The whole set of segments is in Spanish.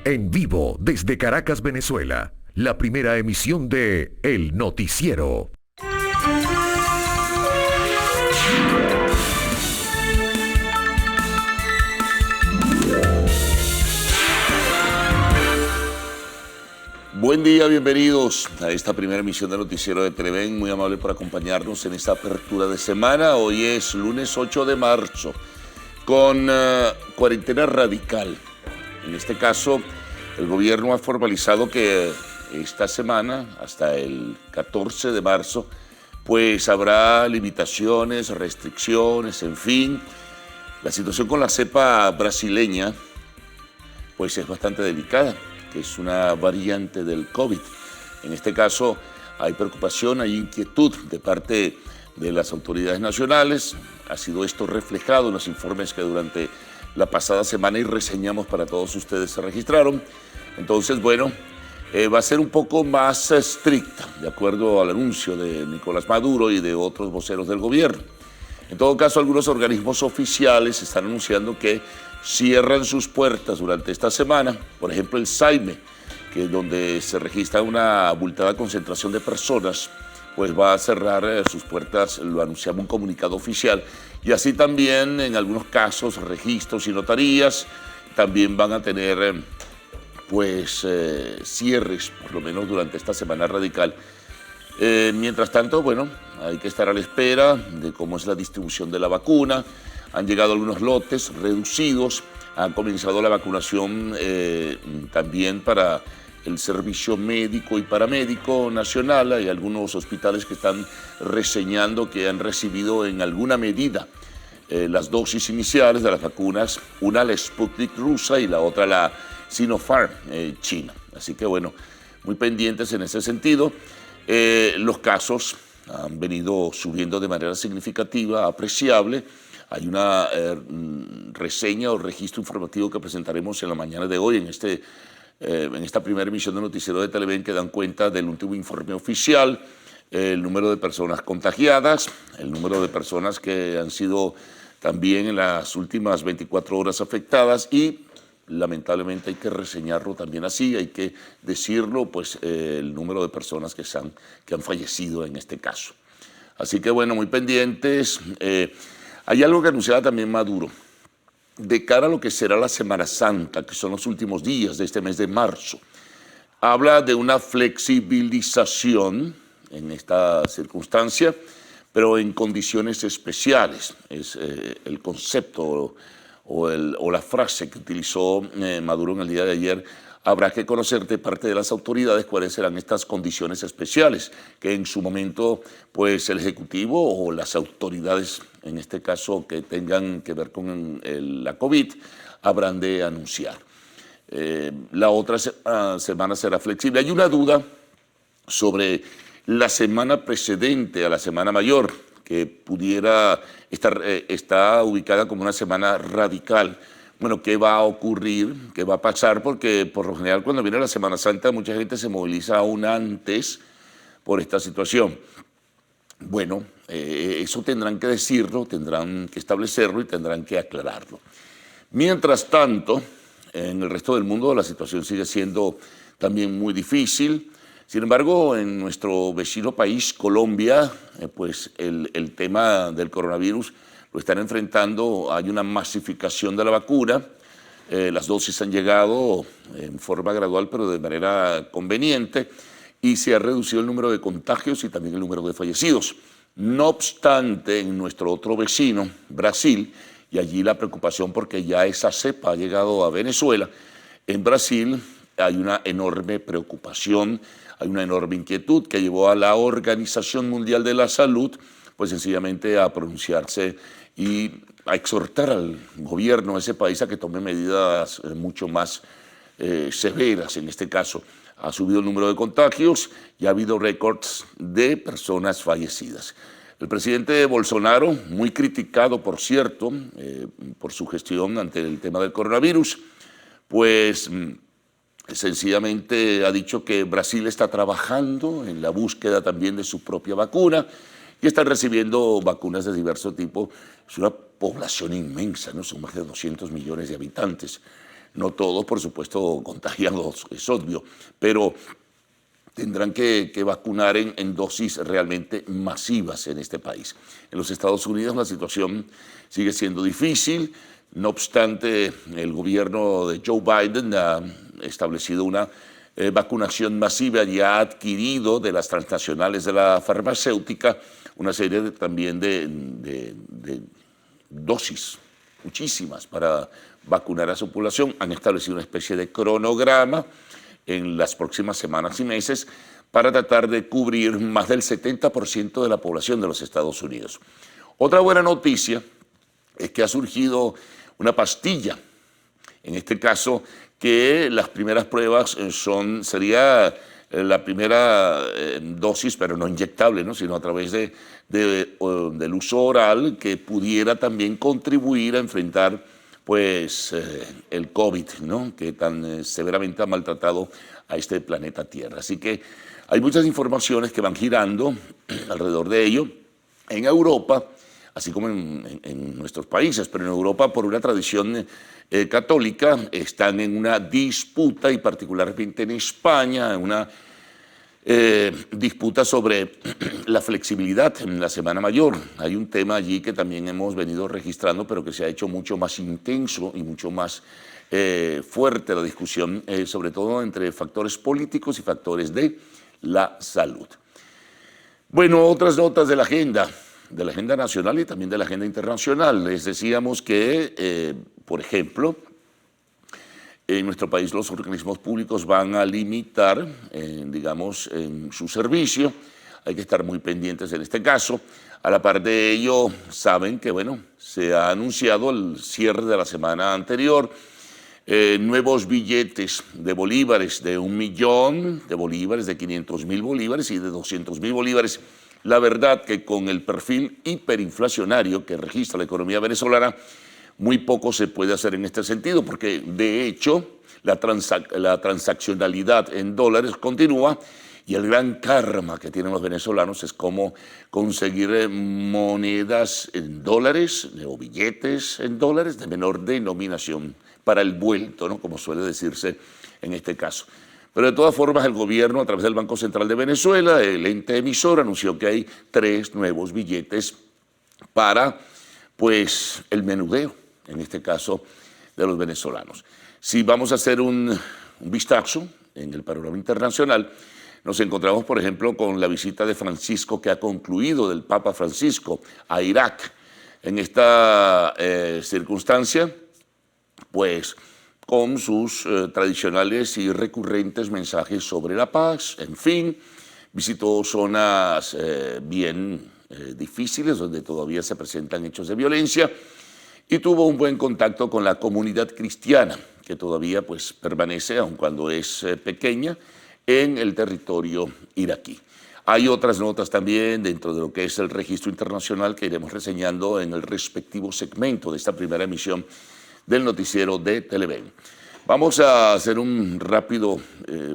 En vivo desde Caracas, Venezuela, la primera emisión de El Noticiero. Buen día, bienvenidos a esta primera emisión del Noticiero de Televen. Muy amable por acompañarnos en esta apertura de semana. Hoy es lunes 8 de marzo, con cuarentena radical. En este caso, el gobierno ha formalizado que esta semana, hasta el 14 de marzo, pues habrá limitaciones, restricciones, en fin. La situación con la cepa brasileña, pues es bastante delicada, que es una variante del COVID. En este caso, hay preocupación, hay inquietud de parte de las autoridades nacionales. Ha sido esto reflejado en los informes que durante la pasada semana y reseñamos para todos ustedes se registraron. Entonces, bueno, va a ser un poco más estricta, de acuerdo al anuncio de Nicolás Maduro y de otros voceros del gobierno. En todo caso, algunos organismos oficiales están anunciando que cierran sus puertas durante esta semana. Por ejemplo, el SAIME, que es donde se registra una abultada concentración de personas, pues va a cerrar sus puertas, lo anunciaba un comunicado oficial. Y así también, en algunos casos, registros y notarías también van a tener cierres, por lo menos durante esta semana radical. Mientras tanto, bueno, hay que estar a la espera de cómo es la distribución de la vacuna. Han llegado algunos lotes reducidos, ha comenzado la vacunación también para el servicio médico y paramédico nacional. Hay algunos hospitales que están reseñando que han recibido en alguna medida las dosis iniciales de las vacunas, una la Sputnik rusa y la otra la Sinopharm china. Así que bueno, muy pendientes en ese sentido. Los casos han venido subiendo de manera significativa, apreciable. Hay una reseña o registro informativo que presentaremos en la mañana de hoy en esta primera emisión de Noticiero de Televen, que dan cuenta del último informe oficial, el número de personas contagiadas, el número de personas que han sido también en las últimas 24 horas afectadas y lamentablemente hay que reseñarlo también así, hay que decirlo, pues el número de personas que han fallecido en este caso. Así que bueno, muy pendientes. Hay algo que anunciaba también Maduro. De cara a lo que será la Semana Santa, que son los últimos días de este mes de marzo, habla de una flexibilización en esta circunstancia, pero en condiciones especiales. Es el concepto o la frase que utilizó Maduro en el día de ayer. Habrá que conocer de parte de las autoridades cuáles serán estas condiciones especiales que en su momento pues el Ejecutivo o las autoridades, en este caso que tengan que ver con la COVID, habrán de anunciar. La otra semana será flexible. Hay una duda sobre la semana precedente a la Semana Mayor, que pudiera está ubicada como una semana radical. Bueno, ¿qué va a ocurrir? ¿Qué va a pasar? Porque por lo general cuando viene la Semana Santa mucha gente se moviliza aún antes por esta situación. Bueno, eso tendrán que decirlo, tendrán que establecerlo y tendrán que aclararlo. Mientras tanto, en el resto del mundo la situación sigue siendo también muy difícil. Sin embargo, en nuestro vecino país, Colombia, pues el tema del coronavirus lo están enfrentando. Hay una masificación de la vacuna. Las dosis han llegado en forma gradual, pero de manera conveniente, y se ha reducido el número de contagios y también el número de fallecidos. No obstante, en nuestro otro vecino, Brasil, y allí la preocupación porque ya esa cepa ha llegado a Venezuela, en Brasil hay una enorme preocupación, hay una enorme inquietud que llevó a la Organización Mundial de la Salud, pues sencillamente a pronunciarse y a exhortar al gobierno de ese país a que tome medidas mucho más severas. En este caso, ha subido el número de contagios y ha habido récords de personas fallecidas. El presidente Bolsonaro, muy criticado, por cierto, por su gestión ante el tema del coronavirus, pues sencillamente ha dicho que Brasil está trabajando en la búsqueda también de su propia vacuna y están recibiendo vacunas de diverso tipo. Es una población inmensa, ¿no? Son más de 200 millones de habitantes. no todos, por supuesto, contagiados, es obvio, pero tendrán que vacunar en dosis realmente masivas en este país. En los Estados Unidos la situación sigue siendo difícil, no obstante, el gobierno de Joe Biden ha establecido una vacunación masiva y ha adquirido de las transnacionales de la farmacéutica una serie también de dosis, muchísimas, para vacunar a su población. Han establecido una especie de cronograma en las próximas semanas y meses para tratar de cubrir más del 70% de la población de los Estados Unidos. Otra buena noticia es que ha surgido una pastilla, en este caso, que las primeras pruebas sería la primera dosis, pero no inyectable, ¿no?, sino a través del uso oral, que pudiera también contribuir a enfrentar pues, el COVID, ¿no?, que tan severamente ha maltratado a este planeta Tierra. Así que hay muchas informaciones que van girando alrededor de ello. En Europa, así como en nuestros países, pero en Europa, por una tradición católica, están en una disputa, y particularmente en España, en una disputa sobre la flexibilidad en la Semana Mayor. Hay un tema allí que también hemos venido registrando, pero que se ha hecho mucho más intenso y mucho más fuerte la discusión, sobre todo entre factores políticos y factores de la salud. Bueno, otras notas de la agenda nacional y también de la agenda internacional. Les decíamos que, por ejemplo, en nuestro país los organismos públicos van a limitar, digamos, en su servicio. Hay que estar muy pendientes en este caso. A la par de ello, saben que, bueno, se ha anunciado el cierre de la semana anterior, nuevos billetes de bolívares de 1 millón de bolívares, de 500.000 bolívares y de 200.000 bolívares. La verdad que con el perfil hiperinflacionario que registra la economía venezolana, muy poco se puede hacer en este sentido, porque de hecho la transaccionalidad en dólares continúa, y el gran karma que tienen los venezolanos es cómo conseguir monedas en dólares o billetes en dólares de menor denominación para el vuelto, ¿no?, como suele decirse en este caso. Pero de todas formas, el gobierno, a través del Banco Central de Venezuela, el ente emisor, anunció que hay 3 nuevos billetes para, pues, el menudeo, en este caso, de los venezolanos. Si vamos a hacer un vistazo en el panorama internacional, nos encontramos, por ejemplo, con la visita de Francisco, que ha concluido, del Papa Francisco, a Irak. En esta circunstancia, pues, con sus tradicionales y recurrentes mensajes sobre la paz, en fin, visitó zonas bien difíciles, donde todavía se presentan hechos de violencia, y tuvo un buen contacto con la comunidad cristiana, que todavía pues, permanece, aun cuando es pequeña, en el territorio iraquí. Hay otras notas también dentro de lo que es el registro internacional que iremos reseñando en el respectivo segmento de esta primera emisión del noticiero de Televen. Vamos a hacer un rápido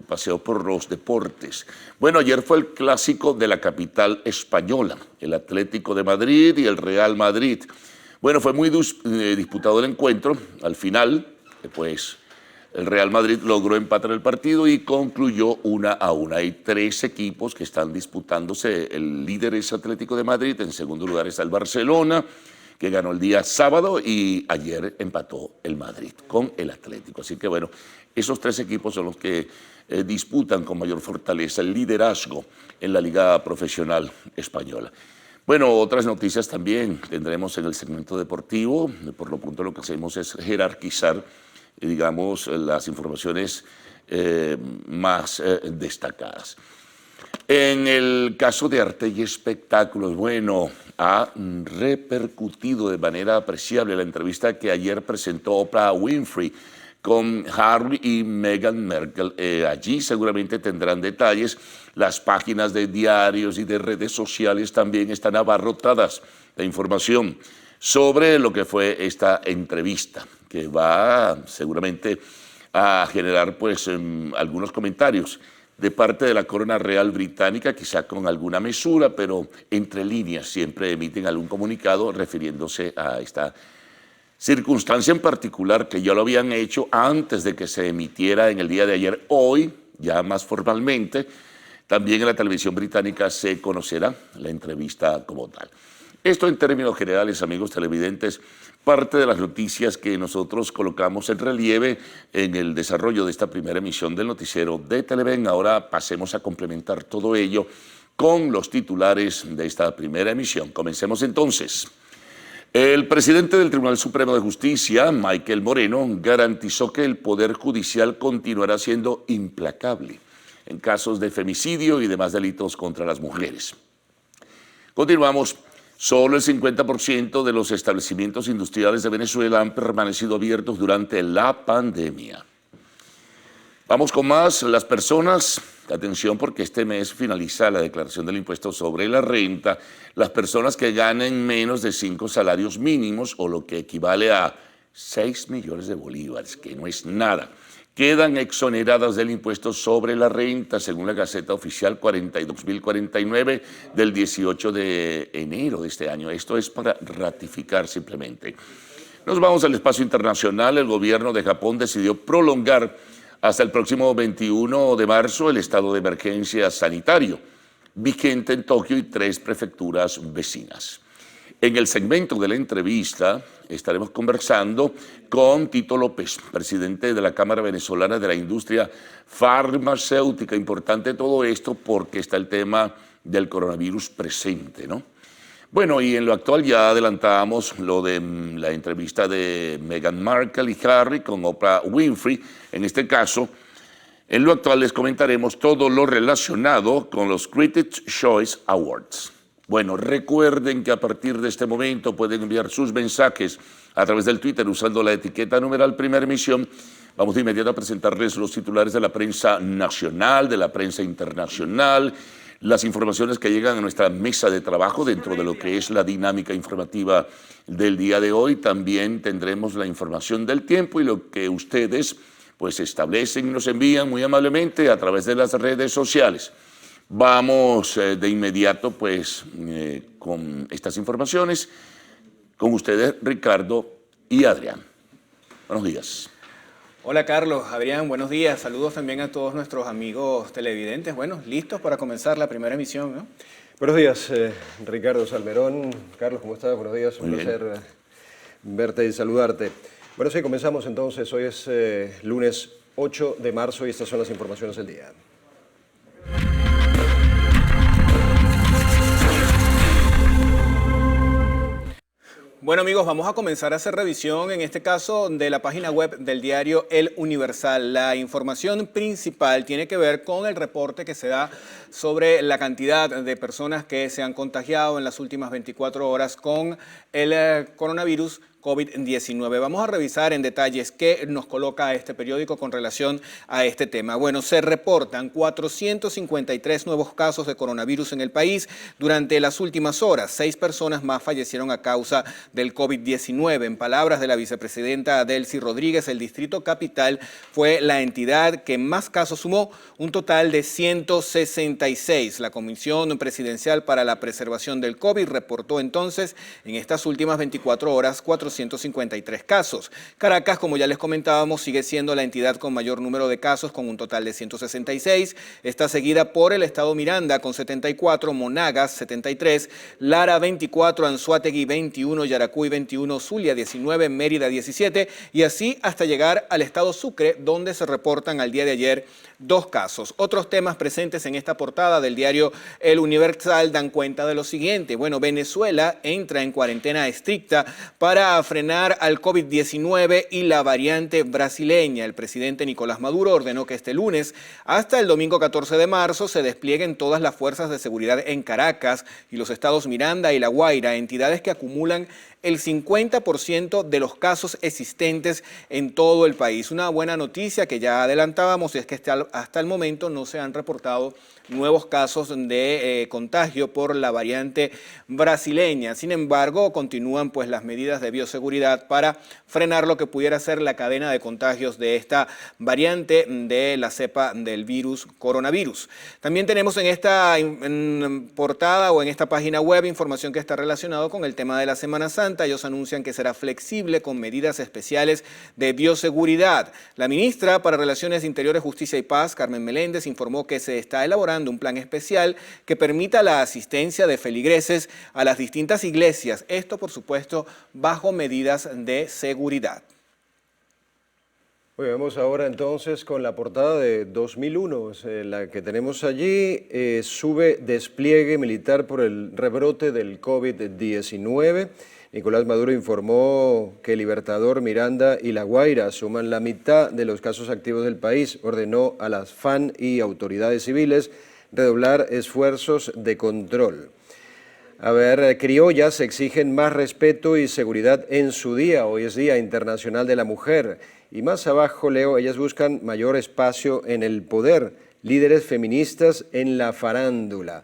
paseo por los deportes. Bueno, ayer fue el clásico de la capital española, el Atlético de Madrid y el Real Madrid. Bueno, fue muy disputado el encuentro. Al final, pues, el Real Madrid logró empatar el partido y concluyó 1-1. Hay 3 equipos que están disputándose. El líder es Atlético de Madrid, en segundo lugar está el Barcelona, que ganó el día sábado, y ayer empató el Madrid con el Atlético. Así que bueno, esos 3 equipos son los que disputan con mayor fortaleza el liderazgo en la Liga Profesional Española. Bueno, otras noticias también tendremos en el segmento deportivo. Por lo pronto lo que hacemos es jerarquizar, digamos, las informaciones más destacadas. En el caso de arte y espectáculos, bueno, ha repercutido de manera apreciable la entrevista que ayer presentó Oprah Winfrey con Harry y Meghan Markle. Allí seguramente tendrán detalles. Las páginas de diarios y de redes sociales también están abarrotadas de información sobre lo que fue esta entrevista, que va seguramente a generar pues algunos comentarios de parte de la Corona Real Británica, quizá con alguna mesura, pero entre líneas siempre emiten algún comunicado refiriéndose a esta circunstancia en particular que ya lo habían hecho antes de que se emitiera en el día de ayer. Hoy, ya más formalmente, también en la televisión británica se conocerá la entrevista como tal. Esto en términos generales, amigos televidentes, parte de las noticias que nosotros colocamos en relieve en el desarrollo de esta primera emisión del noticiero de Televen. Ahora pasemos a complementar todo ello con los titulares de esta primera emisión. Comencemos entonces. El presidente del Tribunal Supremo de Justicia, Michael Moreno, garantizó que el Poder Judicial continuará siendo implacable en casos de femicidio y demás delitos contra las mujeres. Continuamos. Solo el 50% de los establecimientos industriales de Venezuela han permanecido abiertos durante la pandemia. Vamos con más. Las personas, atención porque este mes finaliza la declaración del impuesto sobre la renta, las personas que ganen menos de 5 salarios mínimos o lo que equivale a 6 millones de bolívares, que no es nada, quedan exoneradas del impuesto sobre la renta, según la Gaceta Oficial 42.049 del 18 de enero de este año. Esto es para ratificar simplemente. Nos vamos al espacio internacional. El gobierno de Japón decidió prolongar hasta el próximo 21 de marzo el estado de emergencia sanitario, vigente en Tokio y 3 prefecturas vecinas. En el segmento de la entrevista estaremos conversando con Tito López, presidente de la Cámara Venezolana de la Industria Farmacéutica. Importante todo esto porque está el tema del coronavirus presente, ¿no? Bueno, y en lo actual ya adelantamos lo de la entrevista de Meghan Markle y Harry con Oprah Winfrey. En este caso, en lo actual les comentaremos todo lo relacionado con los Critics' Choice Awards. Bueno, recuerden que a partir de este momento pueden enviar sus mensajes a través del Twitter usando la etiqueta numeral Primera Emisión. Vamos de inmediato a presentarles los titulares de la prensa nacional, de la prensa internacional, las informaciones que llegan a nuestra mesa de trabajo dentro de lo que es la dinámica informativa del día de hoy. También tendremos la información del tiempo y lo que ustedes pues establecen y nos envían muy amablemente a través de las redes sociales. Vamos de inmediato pues con estas informaciones, con ustedes Ricardo y Adrián. Buenos días. Hola Carlos, Adrián, buenos días. Saludos también a todos nuestros amigos televidentes. Bueno, listos para comenzar la primera emisión, ¿no? Buenos días, Ricardo Salmerón. Carlos, ¿cómo estás? Buenos días, un placer verte y saludarte. Bueno, sí, comenzamos entonces. Hoy es lunes 8 de marzo y estas son las informaciones del día. Bueno amigos, vamos a comenzar a hacer revisión, en este caso, de la página web del diario El Universal. La información principal tiene que ver con el reporte que se da sobre la cantidad de personas que se han contagiado en las últimas 24 horas con el coronavirus COVID-19. Vamos a revisar en detalles qué nos coloca este periódico con relación a este tema. Bueno, se reportan 453 nuevos casos de coronavirus en el país durante las últimas horas. 6 personas más fallecieron a causa del COVID-19. En palabras de la vicepresidenta Delcy Rodríguez, el Distrito Capital fue la entidad que más casos sumó, un total de 166. La Comisión Presidencial para la Preservación del COVID reportó entonces en estas últimas 24 horas 453 casos. Caracas, como ya les comentábamos, sigue siendo la entidad con mayor número de casos, con un total de 166. Está seguida por el estado Miranda con 74, Monagas 73, Lara 24, Anzoátegui 21, Yaracuy 21, Zulia 19, Mérida 17 y así hasta llegar al estado Sucre, donde se reportan al día de ayer 2 casos. Otros temas presentes en esta portada del diario El Universal dan cuenta de lo siguiente. Bueno, Venezuela entra en cuarentena estricta para frenar al COVID-19 y la variante brasileña. El presidente Nicolás Maduro ordenó que este lunes hasta el domingo 14 de marzo se desplieguen todas las fuerzas de seguridad en Caracas y los estados Miranda y La Guaira, entidades que acumulan el 50% de los casos existentes en todo el país. Una buena noticia que ya adelantábamos es que hasta el momento no se han reportado nuevos casos de contagio por la variante brasileña. Sin embargo, continúan pues las medidas de bioseguridad para frenar lo que pudiera ser la cadena de contagios de esta variante de la cepa del virus coronavirus. También tenemos en esta portada o en esta página web información que está relacionada con el tema de la Semana Santa. Santa. Ellos anuncian que será flexible con medidas especiales de bioseguridad. La ministra para Relaciones Interiores, Justicia y Paz, Carmen Meléndez, informó que se está elaborando un plan especial que permita la asistencia de feligreses a las distintas iglesias. Esto, por supuesto, bajo medidas de seguridad. Bueno, vamos ahora entonces con la portada de 2001, la que tenemos allí. Sube despliegue militar por el rebrote del COVID-19. Nicolás Maduro informó que Libertador, Miranda y La Guaira suman la mitad de los casos activos del país. Ordenó a las FAN y autoridades civiles redoblar esfuerzos de control. A ver, criollas exigen más respeto y seguridad en su día. Hoy es Día Internacional de la Mujer. Y más abajo leo, ellas buscan mayor espacio en el poder. Líderes feministas en la farándula.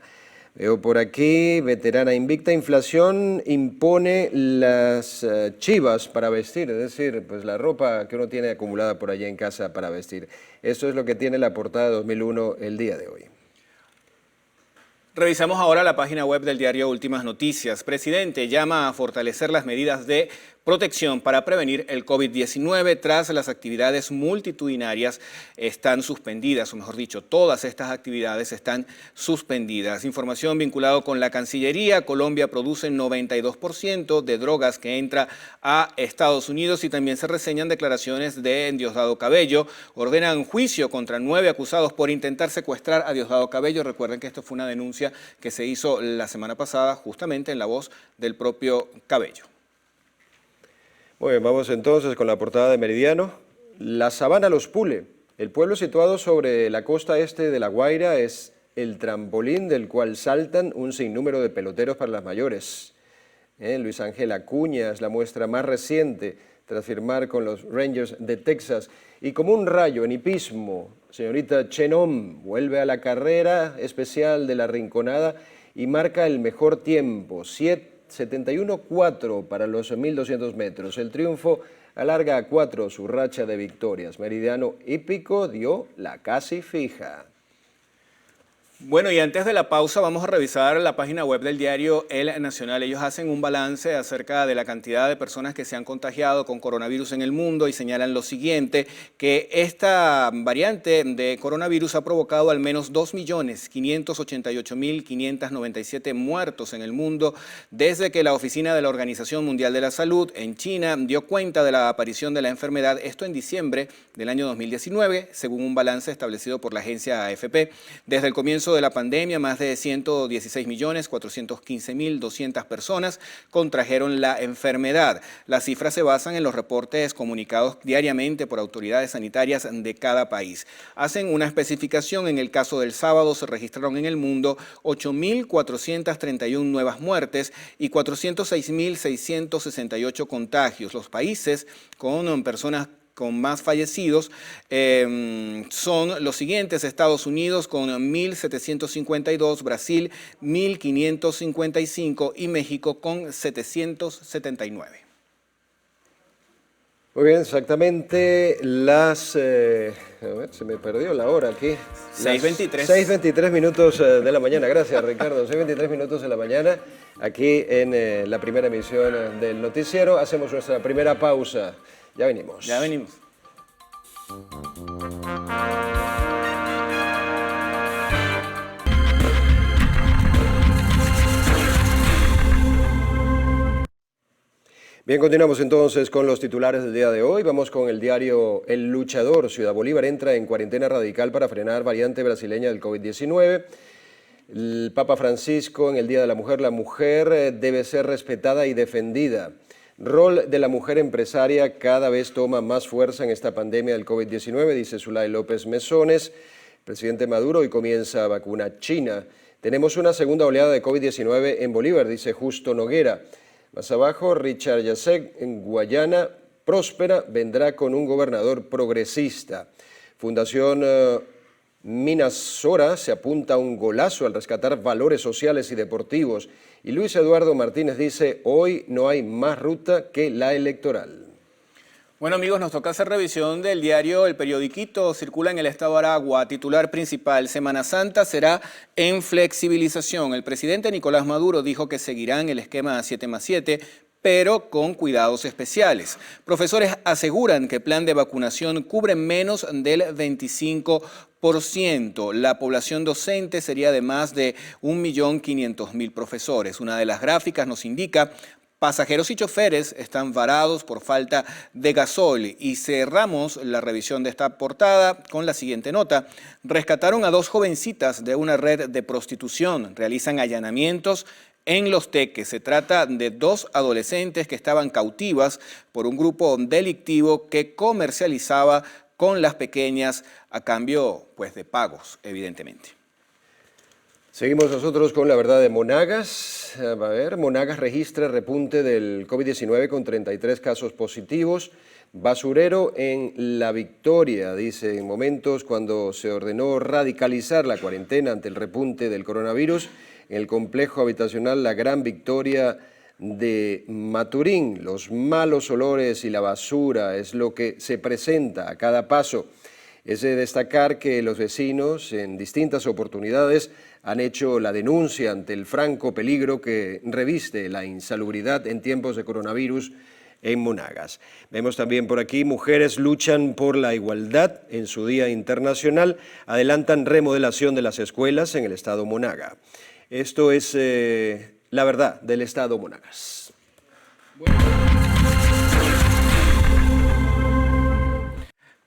Veo por aquí, veterana invicta, inflación impone las chivas para vestir, es decir, pues la ropa que uno tiene acumulada por allá en casa para vestir. Eso es lo que tiene la portada de 2001 el día de hoy. Revisamos ahora la página web del diario Últimas Noticias. Presidente llama a fortalecer las medidas de protección para prevenir el COVID-19 tras las actividades multitudinarias están suspendidas, o mejor dicho, todas estas actividades están suspendidas. Información vinculada con la Cancillería. Colombia produce 92% de drogas que entra a Estados Unidos y también se reseñan declaraciones de Diosdado Cabello. Ordenan juicio contra 9 acusados por intentar secuestrar a Diosdado Cabello. Recuerden que esto fue una denuncia que se hizo la semana pasada justamente en la voz del propio Cabello. Muy bien, vamos entonces con la portada de Meridiano. La Sabana Los Pule. El pueblo situado sobre la costa este de La Guaira es el trampolín del cual saltan un sinnúmero de peloteros para las mayores. Luis Ángel Acuña es la muestra más reciente tras firmar con los Rangers de Texas. Y como un rayo en hipismo, señorita Chenom vuelve a la carrera especial de la Rinconada y marca el mejor tiempo, 71.4 para los 1.200 metros. El triunfo alarga a 4 su racha de victorias. Meridiano hípico dio la casi fija. Bueno, y antes de la pausa vamos a revisar la página web del diario El Nacional. Ellos hacen un balance acerca de la cantidad de personas que se han contagiado con coronavirus en el mundo y señalan lo siguiente, que esta variante de coronavirus ha provocado al menos 2.588.597 muertos en el mundo desde que la Oficina de la Organización Mundial de la Salud en China dio cuenta de la aparición de la enfermedad, esto en diciembre del año 2019, según un balance establecido por la agencia AFP. Desde el comienzo de la pandemia, más de 116.415.200 personas contrajeron la enfermedad. Las cifras se basan en los reportes comunicados diariamente por autoridades sanitarias de cada país. Hacen una especificación. En el caso del sábado se registraron en el mundo 8.431 nuevas muertes y 406.668 contagios. Los países con personas con más fallecidos son los siguientes: Estados Unidos con 1.752, Brasil 1.555 y México con 779. Muy bien, exactamente las... a ver, se me perdió la hora aquí. 6:23. 6:23 minutos de la mañana. Gracias, Ricardo. 6:23 minutos de la mañana, aquí en la primera emisión del noticiero. Hacemos nuestra primera pausa. Ya venimos. Ya venimos. Bien, continuamos entonces con los titulares del día de hoy. Vamos con el diario El Luchador. Ciudad Bolívar entra en cuarentena radical para frenar variante brasileña del COVID-19. El Papa Francisco en el Día de la Mujer debe ser respetada y defendida. Rol de la mujer empresaria cada vez toma más fuerza en esta pandemia del COVID-19, dice Zulay López Mesones. Presidente Maduro hoy comienza vacuna china. Tenemos una segunda oleada de COVID-19 en Bolívar, dice Justo Noguera. Más abajo, Richard Yasek en Guayana próspera vendrá con un gobernador progresista. Fundación Minasora se apunta a un golazo al rescatar valores sociales y deportivos. Y Luis Eduardo Martínez dice, hoy no hay más ruta que la electoral. Bueno, amigos, nos toca hacer revisión del diario El Periodiquito. Circula en el estado Aragua. Titular principal: Semana Santa será en flexibilización. El presidente Nicolás Maduro dijo que seguirán el esquema 7+7, pero con cuidados especiales. Profesores aseguran que el plan de vacunación cubre menos del 25%. La población docente sería de más de 1.500.000 profesores. Una de las gráficas nos indica: pasajeros y choferes están varados por falta de gasol. Y cerramos la revisión de esta portada con la siguiente nota. Rescataron a 2 jovencitas de una red de prostitución. Realizan allanamientos en Los Teques. Se trata de 2 adolescentes que estaban cautivas por un grupo delictivo que comercializaba con las pequeñas a cambio, pues, de pagos, evidentemente. Seguimos nosotros con la verdad de Monagas. A ver, Monagas registra repunte del COVID-19 con 33 casos positivos. Basurero en La Victoria, dice, en momentos cuando se ordenó radicalizar la cuarentena ante el repunte del coronavirus, en el complejo habitacional La Gran Victoria de Maturín. Los malos olores y la basura es lo que se presenta a cada paso. Es de destacar que los vecinos en distintas oportunidades han hecho la denuncia ante el franco peligro que reviste la insalubridad en tiempos de coronavirus en Monagas. Vemos también por aquí: mujeres luchan por la igualdad en su Día Internacional, adelantan remodelación de las escuelas en el estado Monaga. Esto es la verdad del estado Monagas.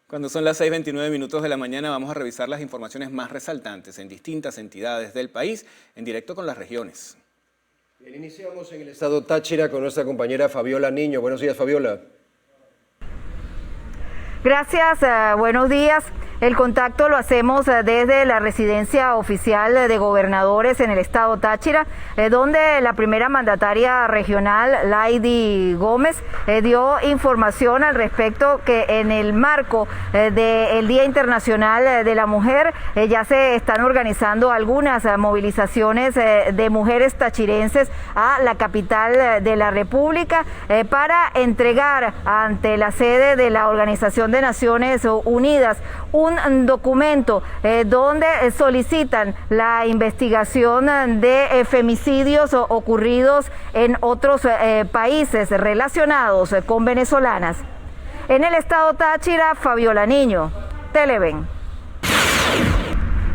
Cuando son las 6:29 de la mañana, vamos a revisar las informaciones más resaltantes en distintas entidades del país, en directo con las regiones. Bien, iniciamos en el estado Táchira con nuestra compañera Fabiola Niño. Buenos días, Fabiola. Gracias, buenos días. El contacto lo hacemos desde la residencia oficial de gobernadores en el estado Táchira, donde la primera mandataria regional, Lady Gómez, dio información al respecto que en el marco del Día Internacional de la Mujer ya se están organizando algunas movilizaciones de mujeres tachirenses a la capital de la República para entregar ante la sede de la Organización de Naciones Unidas un documento donde solicitan la investigación de femicidios ocurridos en otros países relacionados con venezolanas. En el estado Táchira, Fabiola Niño, Televen.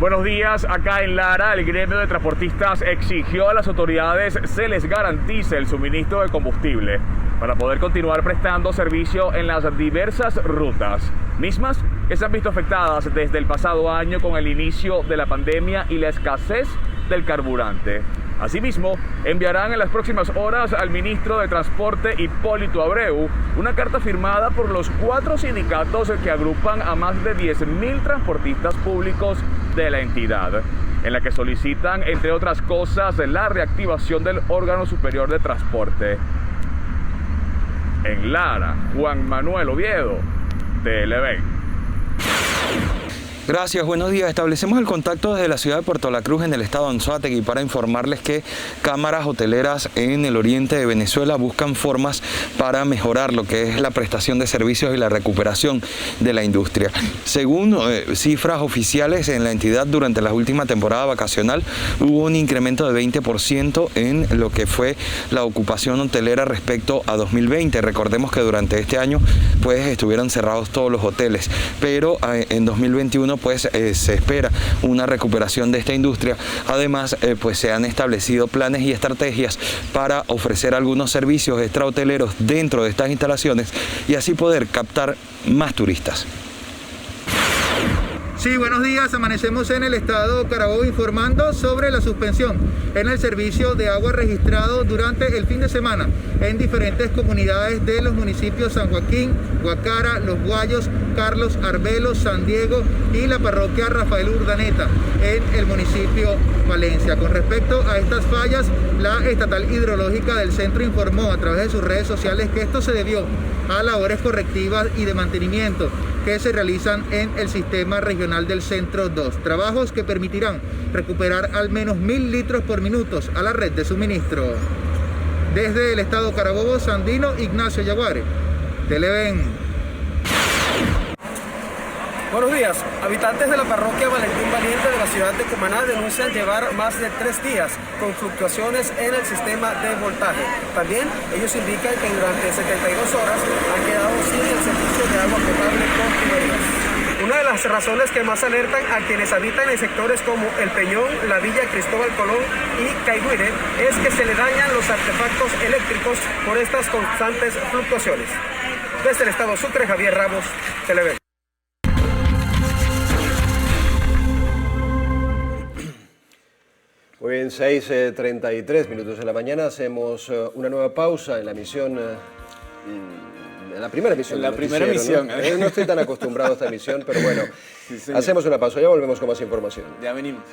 Buenos días. Acá en Lara, el gremio de transportistas exigió a las autoridades se les garantice el suministro de combustible para poder continuar prestando servicio en las diversas rutas, mismas que se han visto afectadas desde el pasado año con el inicio de la pandemia y la escasez del carburante. Asimismo, enviarán en las próximas horas al ministro de Transporte, Hipólito Abreu, una carta firmada por los 4 sindicatos que agrupan a más de 10.000 transportistas públicos de la entidad, en la que solicitan, entre otras cosas, la reactivación del órgano superior de transporte. En Lara, Juan Manuel Oviedo, Televen. Gracias, buenos días. Establecemos el contacto desde la ciudad de Puerto La Cruz en el estado Anzoátegui para informarles que cámaras hoteleras en el oriente de Venezuela buscan formas para mejorar lo que es la prestación de servicios y la recuperación de la industria. Según cifras oficiales en la entidad, durante la última temporada vacacional hubo un incremento de 20% en lo que fue la ocupación hotelera respecto a 2020. Recordemos que durante este año pues estuvieron cerrados todos los hoteles, pero en 2021 pues se espera una recuperación de esta industria. Además, pues se han establecido planes y estrategias para ofrecer algunos servicios extrahoteleros dentro de estas instalaciones y así poder captar más turistas. Sí, buenos días. Amanecemos en el estado Carabobo informando sobre la suspensión en el servicio de agua registrado durante el fin de semana en diferentes comunidades de los municipios San Joaquín, Guacara, Los Guayos, Carlos Arbelo, San Diego y la parroquia Rafael Urdaneta en el municipio Valencia. Con respecto a estas fallas, la Estatal Hidrológica del Centro informó a través de sus redes sociales que esto se debió a labores correctivas y de mantenimiento que se realizan en el sistema regional del Centro 2. Trabajos que permitirán recuperar al menos 1.000 litros por minuto a la red de suministro. Desde el estado Carabobo, Sandino, Ignacio Yaguare, Televen. Buenos días. Habitantes de la parroquia Valentín Valiente de la ciudad de Cumaná denuncian llevar más de 3 días con fluctuaciones en el sistema de voltaje. También ellos indican que durante 72 horas han quedado sin el servicio de agua potable con tuberías. Una de las razones que más alertan a quienes habitan en sectores como El Peñón, la Villa Cristóbal Colón y Caigüire es que se le dañan los artefactos eléctricos por estas constantes fluctuaciones. Desde el estado Sucre, Javier Ramos, Televen. Muy bien, 6:33 minutos de la mañana. Hacemos una nueva pausa en la emisión, en la primera emisión. En la primera emisión. ¿No? No estoy tan acostumbrado a esta emisión, pero bueno, sí, hacemos una pausa. Ya volvemos con más información. Ya venimos.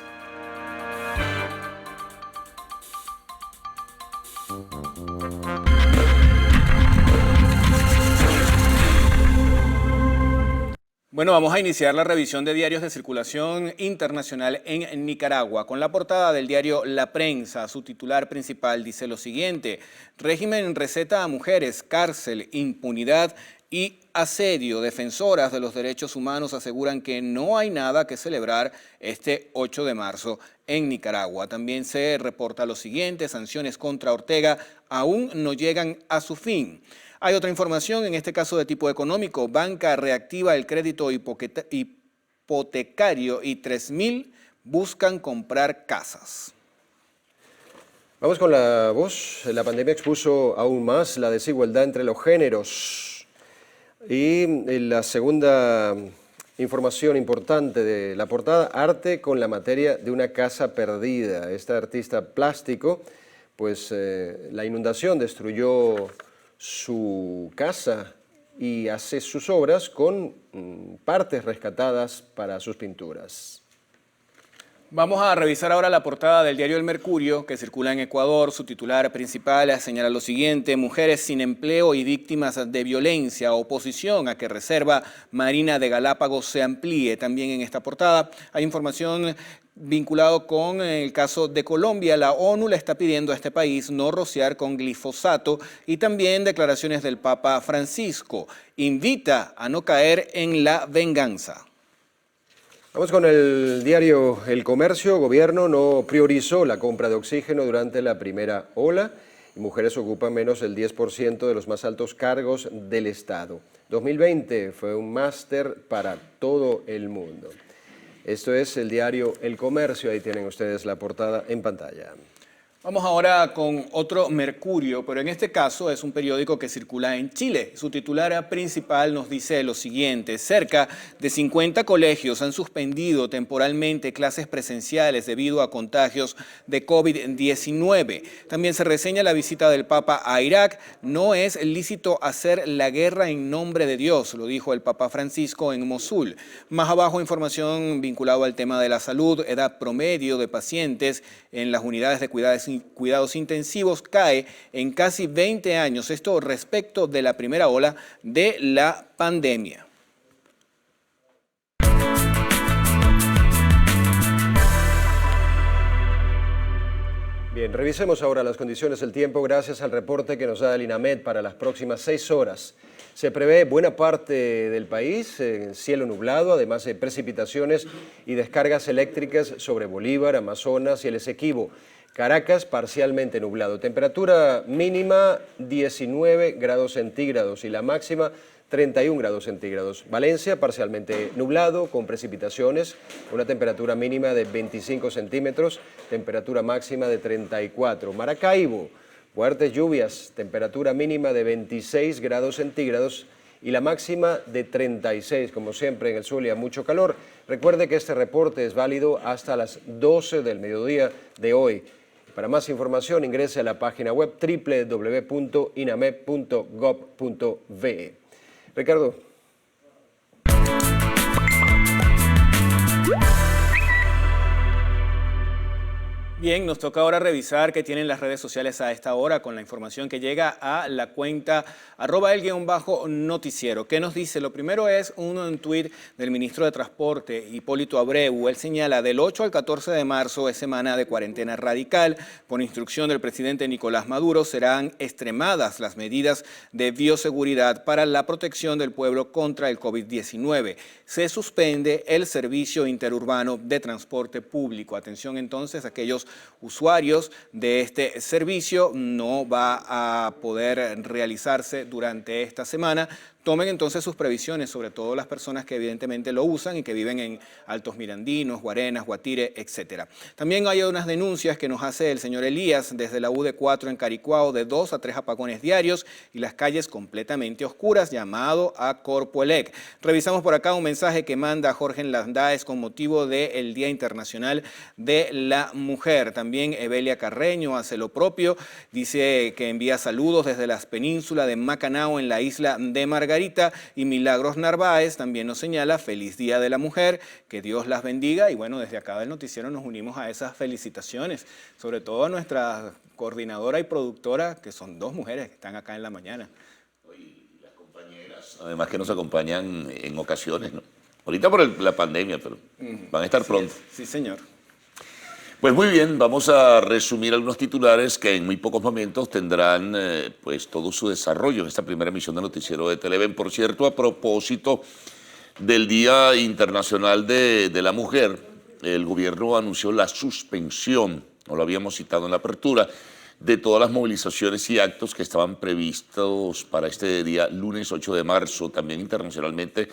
Bueno, vamos a iniciar la revisión de diarios de circulación internacional en Nicaragua. Con la portada del diario La Prensa, su titular principal dice lo siguiente: régimen receta a mujeres, cárcel, impunidad y asedio. Defensoras de los derechos humanos aseguran que no hay nada que celebrar este 8 de marzo en Nicaragua. También se reporta lo siguiente: sanciones contra Ortega aún no llegan a su fin. Hay otra información, en este caso de tipo económico. Banca reactiva el crédito hipotecario y 3.000 buscan comprar casas. Vamos con la voz. La pandemia expuso aún más la desigualdad entre los géneros. Y la segunda información importante de la portada: arte con la materia de una casa perdida. Este artista plástico, pues la inundación destruyó su casa y hace sus obras con partes rescatadas para sus pinturas. Vamos a revisar ahora la portada del diario El Mercurio, que circula en Ecuador. Su titular principal señala lo siguiente: mujeres sin empleo y víctimas de violencia, oposición a que Reserva Marina de Galápagos se amplíe. También en esta portada hay información vinculado con el caso de Colombia. La ONU le está pidiendo a este país no rociar con glifosato, y también declaraciones del Papa Francisco. Invita a no caer en la venganza. Vamos con el diario El Comercio. Gobierno no priorizó la compra de oxígeno durante la primera ola y mujeres ocupan menos del 10% de los más altos cargos del Estado. 2020 fue un máster para todo el mundo. Esto es el diario El Comercio, ahí tienen ustedes la portada en pantalla. Vamos ahora con otro Mercurio, pero en este caso es un periódico que circula en Chile. Su titular principal nos dice lo siguiente: cerca de 50 colegios han suspendido temporalmente clases presenciales debido a contagios de COVID-19. También se reseña la visita del Papa a Irak. No es lícito hacer la guerra en nombre de Dios, lo dijo el Papa Francisco en Mosul. Más abajo, información vinculada al tema de la salud. Edad promedio de pacientes en las unidades de cuidados intensivos cae en casi 20 años, esto respecto de la primera ola de la pandemia. Bien, revisemos ahora las condiciones del tiempo gracias al reporte que nos da el INAMED para las próximas 6 horas. Se prevé buena parte del país en cielo nublado, además de precipitaciones y descargas eléctricas sobre Bolívar, Amazonas y el Esequibo. Caracas parcialmente nublado. Temperatura mínima 19 grados centígrados y la máxima 31 grados centígrados. Valencia parcialmente nublado con precipitaciones, una temperatura mínima de 25 centímetros, temperatura máxima de 34. Maracaibo, fuertes lluvias, temperatura mínima de 26 grados centígrados y la máxima de 36. Como siempre en el Zulia, mucho calor. Recuerde que este reporte es válido hasta las 12 del mediodía de hoy. Para más información ingrese a la página web www.inamep.gov.be. Ricardo. Bien. Bien, nos toca ahora revisar qué tienen las redes sociales a esta hora con la información que llega a la cuenta @el_noticiero. ¿Qué nos dice? Lo primero es un tuit del ministro de Transporte, Hipólito Abreu. Él señala, del 8 al 14 de marzo es semana de cuarentena radical. Por instrucción del presidente Nicolás Maduro serán extremadas las medidas de bioseguridad para la protección del pueblo contra el COVID-19. Se suspende el servicio interurbano de transporte público. Atención entonces, aquellos usuarios de este servicio, no va a poder realizarse durante esta semana. Tomen entonces sus previsiones, sobre todo las personas que evidentemente lo usan y que viven en Altos Mirandinos, Guarenas, Guatire, etc. También hay unas denuncias que nos hace el señor Elías desde la UD4 en Caricuao de 2 a 3 apagones diarios y las calles completamente oscuras, llamado a Corpoelec. Revisamos por acá un mensaje que manda Jorge Landáez con motivo del Día Internacional de la Mujer. También Evelia Carreño hace lo propio, dice que envía saludos desde las penínsulas de Macanao en la isla de Margarita. Y Milagros Narváez también nos señala feliz Día de la Mujer, que Dios las bendiga. Y bueno, desde acá del noticiero nos unimos a esas felicitaciones, sobre todo a nuestra coordinadora y productora, que son 2 mujeres que están acá en la mañana. Y las compañeras, además que nos acompañan en ocasiones, ¿no? Ahorita por la pandemia, pero van a estar pronto. Sí, señor. Pues muy bien, vamos a resumir algunos titulares que en muy pocos momentos tendrán pues todo su desarrollo en esta primera emisión de Noticiero de Televen. Por cierto, a propósito del Día Internacional de la Mujer, el gobierno anunció la suspensión, no lo habíamos citado en la apertura, de todas las movilizaciones y actos que estaban previstos para este día, lunes 8 de marzo, también internacionalmente.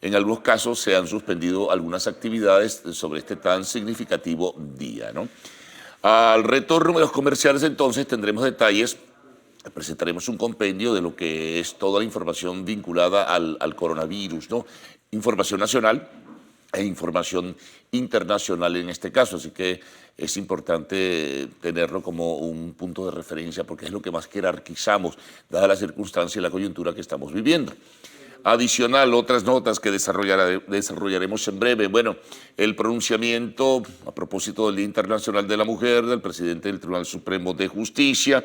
En algunos casos se han suspendido algunas actividades sobre este tan significativo día, ¿no? Al retorno de los comerciales, entonces, tendremos detalles, presentaremos un compendio de lo que es toda la información vinculada al coronavirus, ¿no? Información nacional e información internacional en este caso, así que es importante tenerlo como un punto de referencia porque es lo que más jerarquizamos, dada la circunstancia y la coyuntura que estamos viviendo. Adicional, otras notas que desarrollaremos en breve. Bueno, el pronunciamiento a propósito del Día Internacional de la Mujer del presidente del Tribunal Supremo de Justicia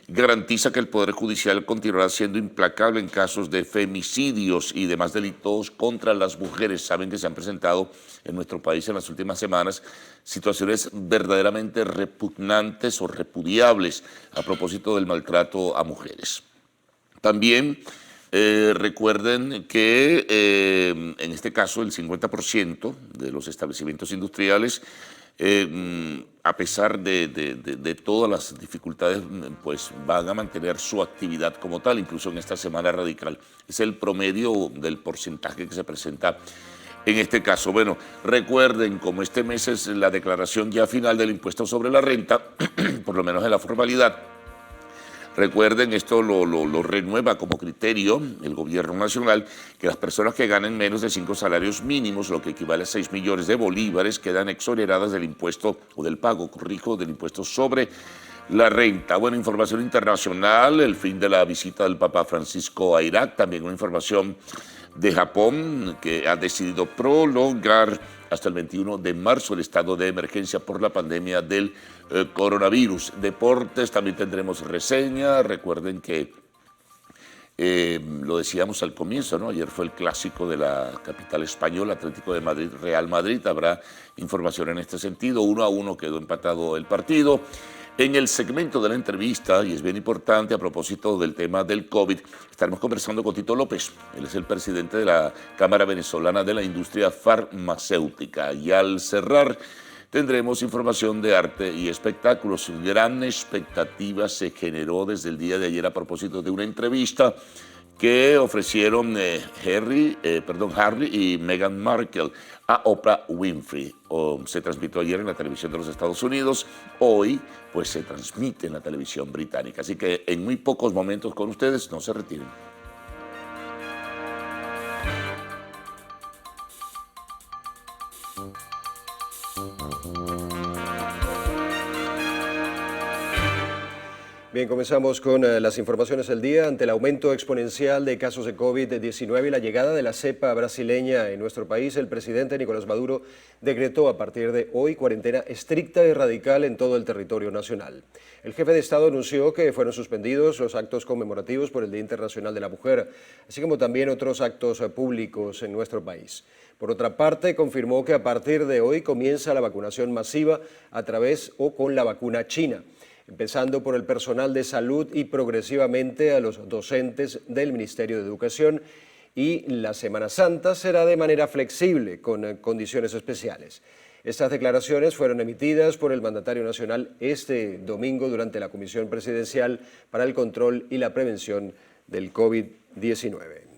garantiza que el Poder Judicial continuará siendo implacable en casos de femicidios y demás delitos contra las mujeres. Saben que se han presentado en nuestro país en las últimas semanas situaciones verdaderamente repugnantes o repudiables a propósito del maltrato a mujeres. También recuerden que en este caso el 50% de los establecimientos industriales, a pesar de todas las dificultades, pues van a mantener su actividad como tal, incluso en esta semana radical. Es el promedio del porcentaje que se presenta en este caso. Bueno, recuerden, como este mes es la declaración ya final del impuesto sobre la renta, por lo menos en la formalidad, recuerden, esto lo renueva como criterio el gobierno nacional, que las personas que ganen menos de 5 salarios mínimos, lo que equivale a 6 millones de bolívares, quedan exoneradas del impuesto o del pago, del impuesto sobre la renta. Bueno, información internacional, el fin de la visita del Papa Francisco a Irak, también una información de Japón, que ha decidido prolongar hasta el 21 de marzo el estado de emergencia por la pandemia del coronavirus. Deportes, también tendremos reseña. Recuerden que lo decíamos al comienzo, ¿no? Ayer fue el clásico de la capital española, Atlético de Madrid, Real Madrid. Habrá información en este sentido. 1-1 quedó empatado el partido. En el segmento de la entrevista, y es bien importante a propósito del tema del COVID, estaremos conversando con Tito López. Él es el presidente de la Cámara Venezolana de la Industria Farmacéutica. Y al cerrar, tendremos información de arte y espectáculos. Gran expectativa se generó desde el día de ayer a propósito de una entrevista que ofrecieron Harry y Meghan Markle a Oprah Winfrey. Se transmitió ayer en la televisión de los Estados Unidos, hoy pues se transmite en la televisión británica. Así que en muy pocos momentos con ustedes, no se retiren. Bien, comenzamos con las informaciones del día. Ante el aumento exponencial de casos de COVID-19 y la llegada de la cepa brasileña en nuestro país, el presidente Nicolás Maduro decretó a partir de hoy cuarentena estricta y radical en todo el territorio nacional. El jefe de Estado anunció que fueron suspendidos los actos conmemorativos por el Día Internacional de la Mujer, así como también otros actos públicos en nuestro país. Por otra parte, confirmó que a partir de hoy comienza la vacunación masiva a través o con la vacuna china, empezando por el personal de salud y progresivamente a los docentes del Ministerio de Educación, y la Semana Santa será de manera flexible, con condiciones especiales. Estas declaraciones fueron emitidas por el mandatario nacional este domingo durante la Comisión Presidencial para el Control y la Prevención del COVID-19.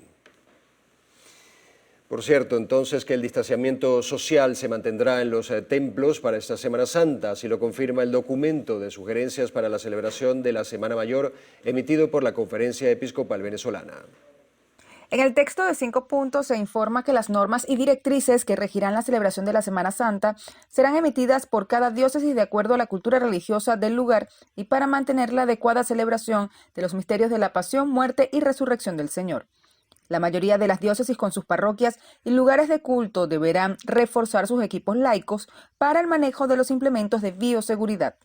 Por cierto, entonces, que el distanciamiento social se mantendrá en los templos para esta Semana Santa, así lo confirma el documento de sugerencias para la celebración de la Semana Mayor emitido por la Conferencia Episcopal Venezolana. En el texto de 5 puntos se informa que las normas y directrices que regirán la celebración de la Semana Santa serán emitidas por cada diócesis de acuerdo a la cultura religiosa del lugar y para mantener la adecuada celebración de los misterios de la pasión, muerte y resurrección del Señor. La mayoría de las diócesis con sus parroquias y lugares de culto deberán reforzar sus equipos laicos para el manejo de los implementos de bioseguridad.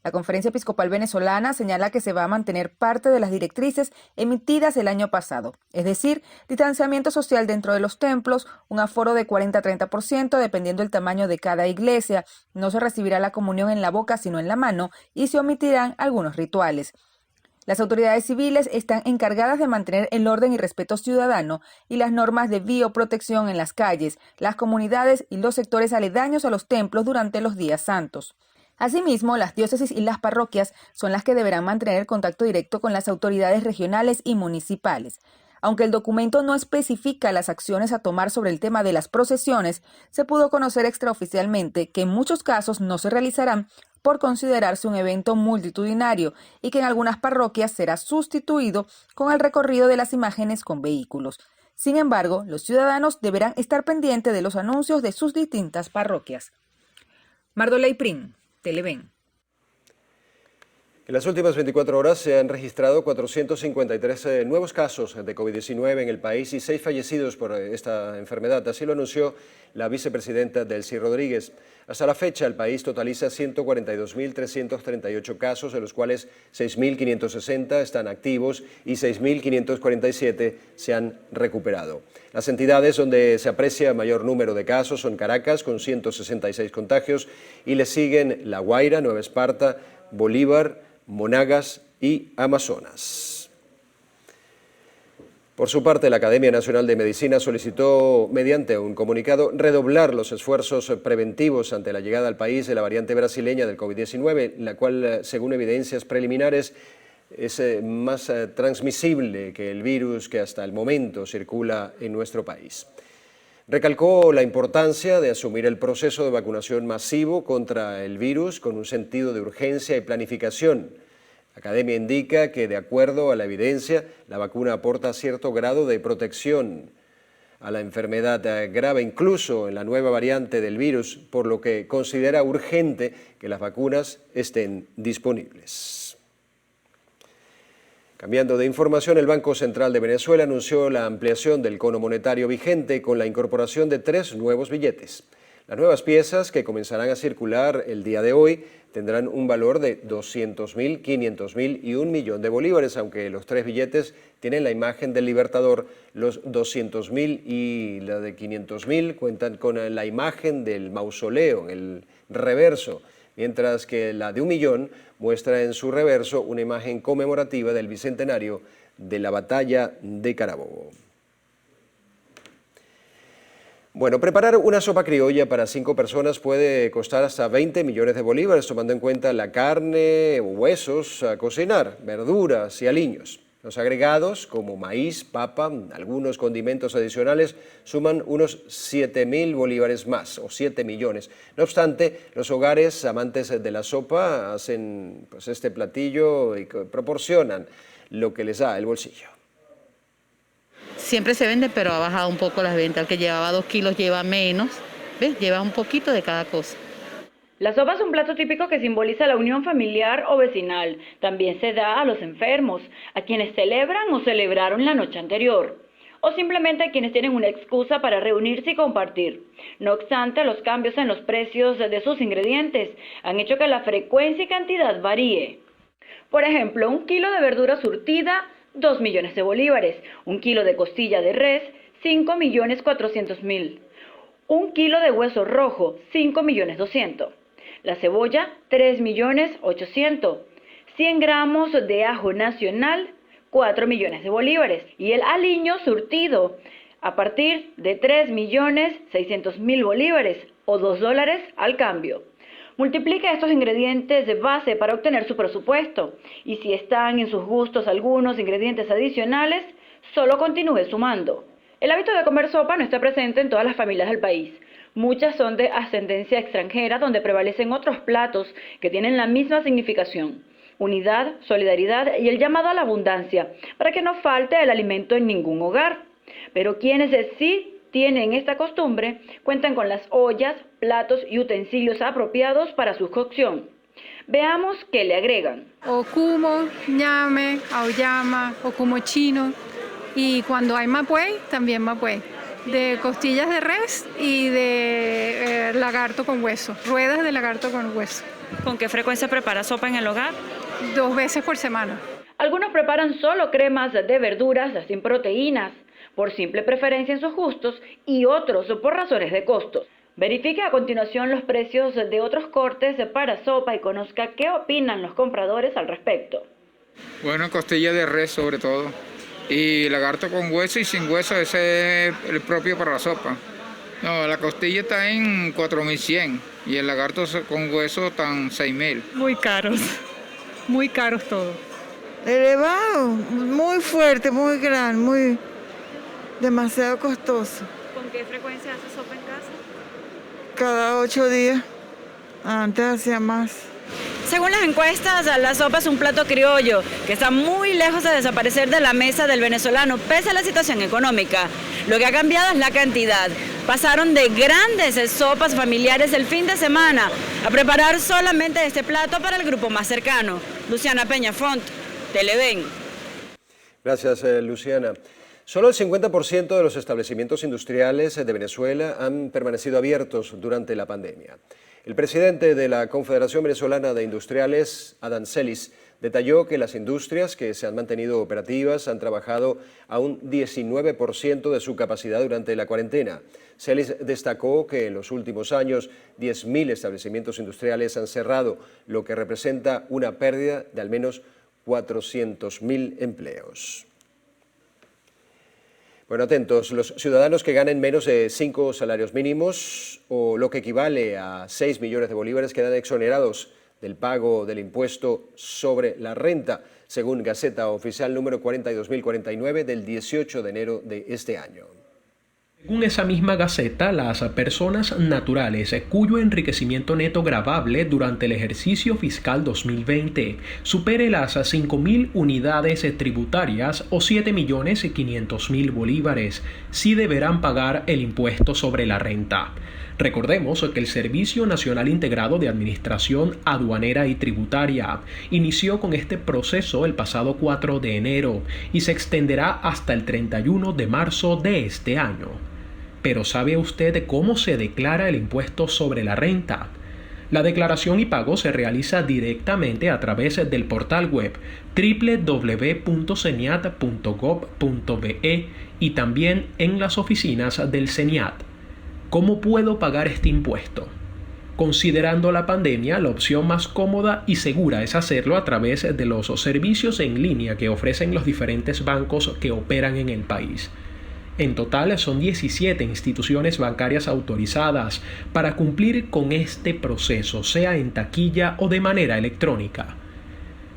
La Conferencia Episcopal Venezolana señala que se va a mantener parte de las directrices emitidas el año pasado, es decir, distanciamiento social dentro de los templos, un aforo de 40-30% dependiendo del tamaño de cada iglesia, no se recibirá la comunión en la boca sino en la mano y se omitirán algunos rituales. Las autoridades civiles están encargadas de mantener el orden y respeto ciudadano y las normas de bioprotección en las calles, las comunidades y los sectores aledaños a los templos durante los días santos. Asimismo, las diócesis y las parroquias son las que deberán mantener el contacto directo con las autoridades regionales y municipales. Aunque el documento no especifica las acciones a tomar sobre el tema de las procesiones, se pudo conocer extraoficialmente que en muchos casos no se realizarán por considerarse un evento multitudinario y que en algunas parroquias será sustituido con el recorrido de las imágenes con vehículos. Sin embargo, los ciudadanos deberán estar pendientes de los anuncios de sus distintas parroquias. Mardoley Prim, Televen. En las últimas 24 horas se han registrado 453 nuevos casos de COVID-19 en el país y 6 fallecidos por esta enfermedad. Así lo anunció la vicepresidenta Delcy Rodríguez. Hasta la fecha, el país totaliza 142.338 casos, de los cuales 6.560 están activos y 6.547 se han recuperado. Las entidades donde se aprecia mayor número de casos son Caracas, con 166 contagios, y le siguen La Guaira, Nueva Esparta, Bolívar, Monagas y Amazonas. Por su parte, la Academia Nacional de Medicina solicitó, mediante un comunicado, redoblar los esfuerzos preventivos ante la llegada al país de la variante brasileña del COVID-19, la cual, según evidencias preliminares, es más transmisible que el virus que hasta el momento circula en nuestro país. Recalcó la importancia de asumir el proceso de vacunación masivo contra el virus con un sentido de urgencia y planificación. La Academia indica que, de acuerdo a la evidencia, la vacuna aporta cierto grado de protección a la enfermedad grave, incluso en la nueva variante del virus, por lo que considera urgente que las vacunas estén disponibles. Cambiando de información, el Banco Central de Venezuela anunció la ampliación del cono monetario vigente con la incorporación de 3 nuevos billetes. Las nuevas piezas, que comenzarán a circular el día de hoy, tendrán un valor de 200.000, 500.000 y 1 millón de bolívares, aunque los 3 billetes tienen la imagen del Libertador. Los 200.000 y la de 500.000 cuentan con la imagen del mausoleo en el reverso, mientras que la de 1 millón muestra en su reverso una imagen conmemorativa del bicentenario de la batalla de Carabobo. Bueno, preparar una sopa criolla para 5 personas puede costar hasta 20 millones de bolívares, tomando en cuenta la carne, huesos a cocinar, verduras y aliños. Los agregados, como maíz, papa, algunos condimentos adicionales, suman unos 7.000 bolívares más, o 7 millones. No obstante, los hogares amantes de la sopa hacen este platillo y proporcionan lo que les da el bolsillo. Siempre se vende, pero ha bajado un poco las ventas. El que llevaba 2 kilos lleva menos, ¿ves? Lleva un poquito de cada cosa. La sopa es un plato típico que simboliza la unión familiar o vecinal. También se da a los enfermos, a quienes celebran o celebraron la noche anterior, o simplemente a quienes tienen una excusa para reunirse y compartir. No obstante, los cambios en los precios de sus ingredientes han hecho que la frecuencia y cantidad varíe. Por ejemplo, 1 kilo de verdura surtida, 2 millones de bolívares. 1 kilo de costilla de res, 5.400.000. 1 kilo de hueso rojo, 5.200.000. La cebolla, 3.800.000. 100 gramos de ajo nacional, 4 millones de bolívares. Y el aliño surtido, a partir de 3.600.000 bolívares o $2 al cambio. Multiplique estos ingredientes de base para obtener su presupuesto. Y si están en sus gustos algunos ingredientes adicionales, solo continúe sumando. El hábito de comer sopa no está presente en todas las familias del país. Muchas son de ascendencia extranjera, donde prevalecen otros platos que tienen la misma significación: unidad, solidaridad y el llamado a la abundancia, para que no falte el alimento en ningún hogar. Pero quienes sí tienen esta costumbre cuentan con las ollas, platos y utensilios apropiados para su cocción. Veamos qué le agregan. Okumo, ñame, auyama, okumo chino, y cuando hay mapuey, también mapuey, de costillas de res y de lagarto con hueso, ruedas de lagarto con hueso. ¿Con qué frecuencia prepara sopa en el hogar? 2 veces por semana. Algunos preparan solo cremas de verduras sin proteínas, por simple preferencia en sus gustos, y otros por razones de costos. Verifique a continuación los precios de otros cortes para sopa y conozca qué opinan los compradores al respecto. Bueno, costilla de res sobre todo, y lagarto con hueso y sin hueso, ese es el propio para la sopa. No, la costilla está en 4.100 y el lagarto con hueso está en 6.000. Muy caros todos. Elevado, muy fuerte, muy grande, demasiado costoso. ¿Con qué frecuencia hace sopa en casa? Cada 8 días, antes hacía más. Según las encuestas, la sopa es un plato criollo que está muy lejos de desaparecer de la mesa del venezolano, pese a la situación económica. Lo que ha cambiado es la cantidad. Pasaron de grandes sopas familiares el fin de semana a preparar solamente este plato para el grupo más cercano. Luciana Peñafont, Televen. Gracias, Luciana. Solo el 50% de los establecimientos industriales de Venezuela han permanecido abiertos durante la pandemia. El presidente de la Confederación Venezolana de Industriales, Adán Celis, detalló que las industrias que se han mantenido operativas han trabajado a un 19% de su capacidad durante la cuarentena. Celis destacó que en los últimos años 10.000 establecimientos industriales han cerrado, lo que representa una pérdida de al menos 400.000 empleos. Bueno, atentos, los ciudadanos que ganen menos de 5 salarios mínimos o lo que equivale a 6 millones de bolívares quedan exonerados del pago del impuesto sobre la renta, según Gaceta Oficial número 42.049 del 18 de enero de este año. Según esa misma Gaceta, las personas naturales cuyo enriquecimiento neto gravable durante el ejercicio fiscal 2020 supere las 5.000 unidades tributarias o 7.500.000 bolívares, sí deberán pagar el impuesto sobre la renta. Recordemos que el Servicio Nacional Integrado de Administración Aduanera y Tributaria inició con este proceso el pasado 4 de enero y se extenderá hasta el 31 de marzo de este año. Pero ¿sabe usted cómo se declara el impuesto sobre la renta? La declaración y pago se realiza directamente a través del portal web www.ceniat.gov.be y también en las oficinas del CENIAT. ¿Cómo puedo pagar este impuesto? Considerando la pandemia, la opción más cómoda y segura es hacerlo a través de los servicios en línea que ofrecen los diferentes bancos que operan en el país. En total son 17 instituciones bancarias autorizadas para cumplir con este proceso, sea en taquilla o de manera electrónica.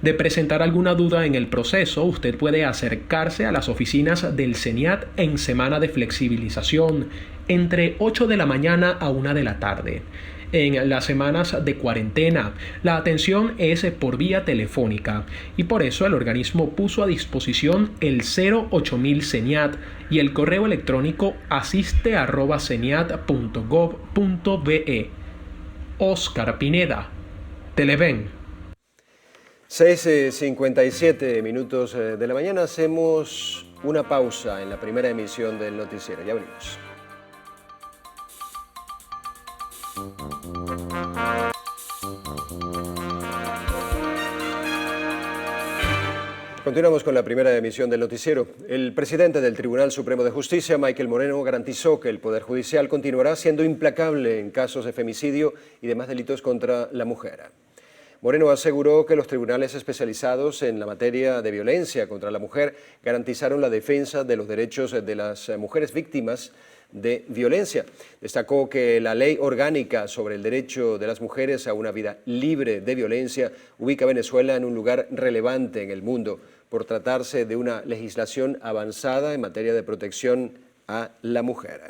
De presentar alguna duda en el proceso, usted puede acercarse a las oficinas del CENIAT en semana de flexibilización, entre 8 de la mañana a 1 de la tarde. En las semanas de cuarentena, la atención es por vía telefónica y por eso el organismo puso a disposición el 08000 CENIAT y el correo electrónico asiste@ceniat.gov.be. Oscar Pineda, Televen. 6:57 minutos de la mañana. Hacemos una pausa en la primera emisión del noticiero. Ya venimos. Continuamos con la primera emisión del noticiero. El presidente del Tribunal Supremo de Justicia, Michael Moreno, garantizó que el Poder Judicial continuará siendo implacable en casos de femicidio y demás delitos contra la mujer. Moreno aseguró que los tribunales especializados en la materia de violencia contra la mujer garantizaron la defensa de los derechos de las mujeres víctimas de violencia. Destacó que la ley orgánica sobre el derecho de las mujeres a una vida libre de violencia ubica a Venezuela en un lugar relevante en el mundo por tratarse de una legislación avanzada en materia de protección a la mujer.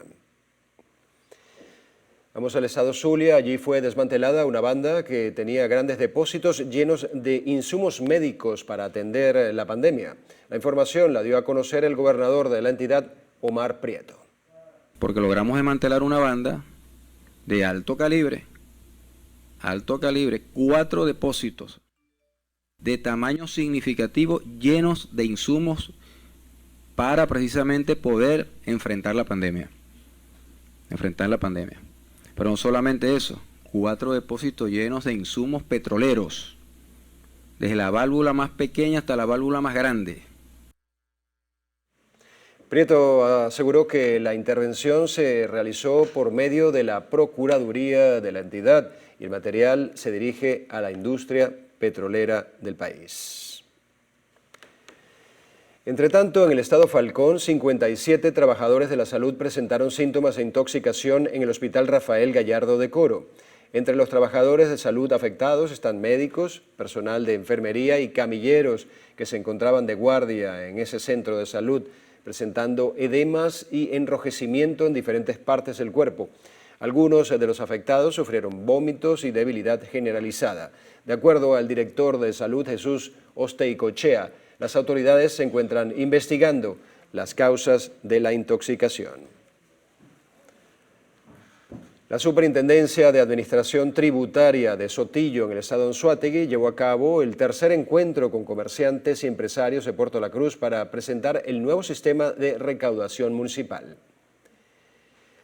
Vamos al estado Zulia. Allí fue desmantelada una banda que tenía grandes depósitos llenos de insumos médicos para atender la pandemia. La información la dio a conocer el gobernador de la entidad, Omar Prieto. Porque logramos desmantelar una banda de alto calibre, 4 depósitos de tamaño significativo llenos de insumos para precisamente poder enfrentar la pandemia. Pero no solamente eso, 4 depósitos llenos de insumos petroleros, desde la válvula más pequeña hasta la válvula más grande. Prieto aseguró que la intervención se realizó por medio de la Procuraduría de la entidad y el material se dirige a la industria petrolera del país. Entre tanto, en el estado Falcón, 57 trabajadores de la salud presentaron síntomas de intoxicación en el Hospital Rafael Gallardo de Coro. Entre los trabajadores de salud afectados están médicos, personal de enfermería y camilleros que se encontraban de guardia en ese centro de salud, presentando edemas y enrojecimiento en diferentes partes del cuerpo. Algunos de los afectados sufrieron vómitos y debilidad generalizada. De acuerdo al director de salud, Jesús Osteicochea, las autoridades se encuentran investigando las causas de la intoxicación. La Superintendencia de Administración Tributaria de Sotillo, en el estado de Anzoátegui, llevó a cabo el tercer encuentro con comerciantes y empresarios de Puerto La Cruz para presentar el nuevo sistema de recaudación municipal.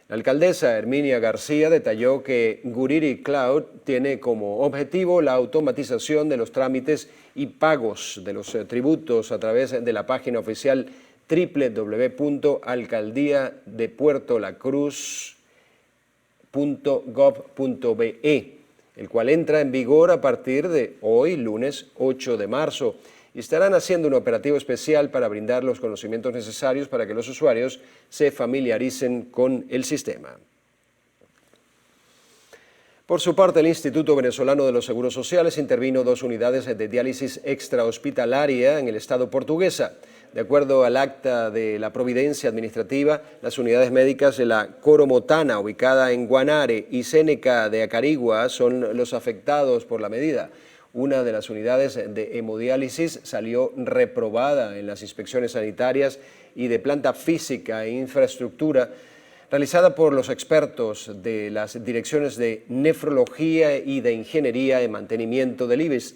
La alcaldesa Herminia García detalló que Guriri Cloud tiene como objetivo la automatización de los trámites y pagos de los tributos a través de la página oficial www.alcaldiadepuertolacruz.gov.be, el cual entra en vigor a partir de hoy, lunes 8 de marzo, y estarán haciendo un operativo especial para brindar los conocimientos necesarios para que los usuarios se familiaricen con el sistema. Por su parte, el Instituto Venezolano de los Seguros Sociales intervino 2 unidades de diálisis extrahospitalaria en el estado portuguesa. De acuerdo al acta de la Providencia Administrativa, las unidades médicas de la Coromotana, ubicada en Guanare, y Seneca de Acarigua son los afectados por la medida. Una de las unidades de hemodiálisis salió reprobada en las inspecciones sanitarias y de planta física e infraestructura realizada por los expertos de las direcciones de nefrología y de ingeniería y mantenimiento del IBES.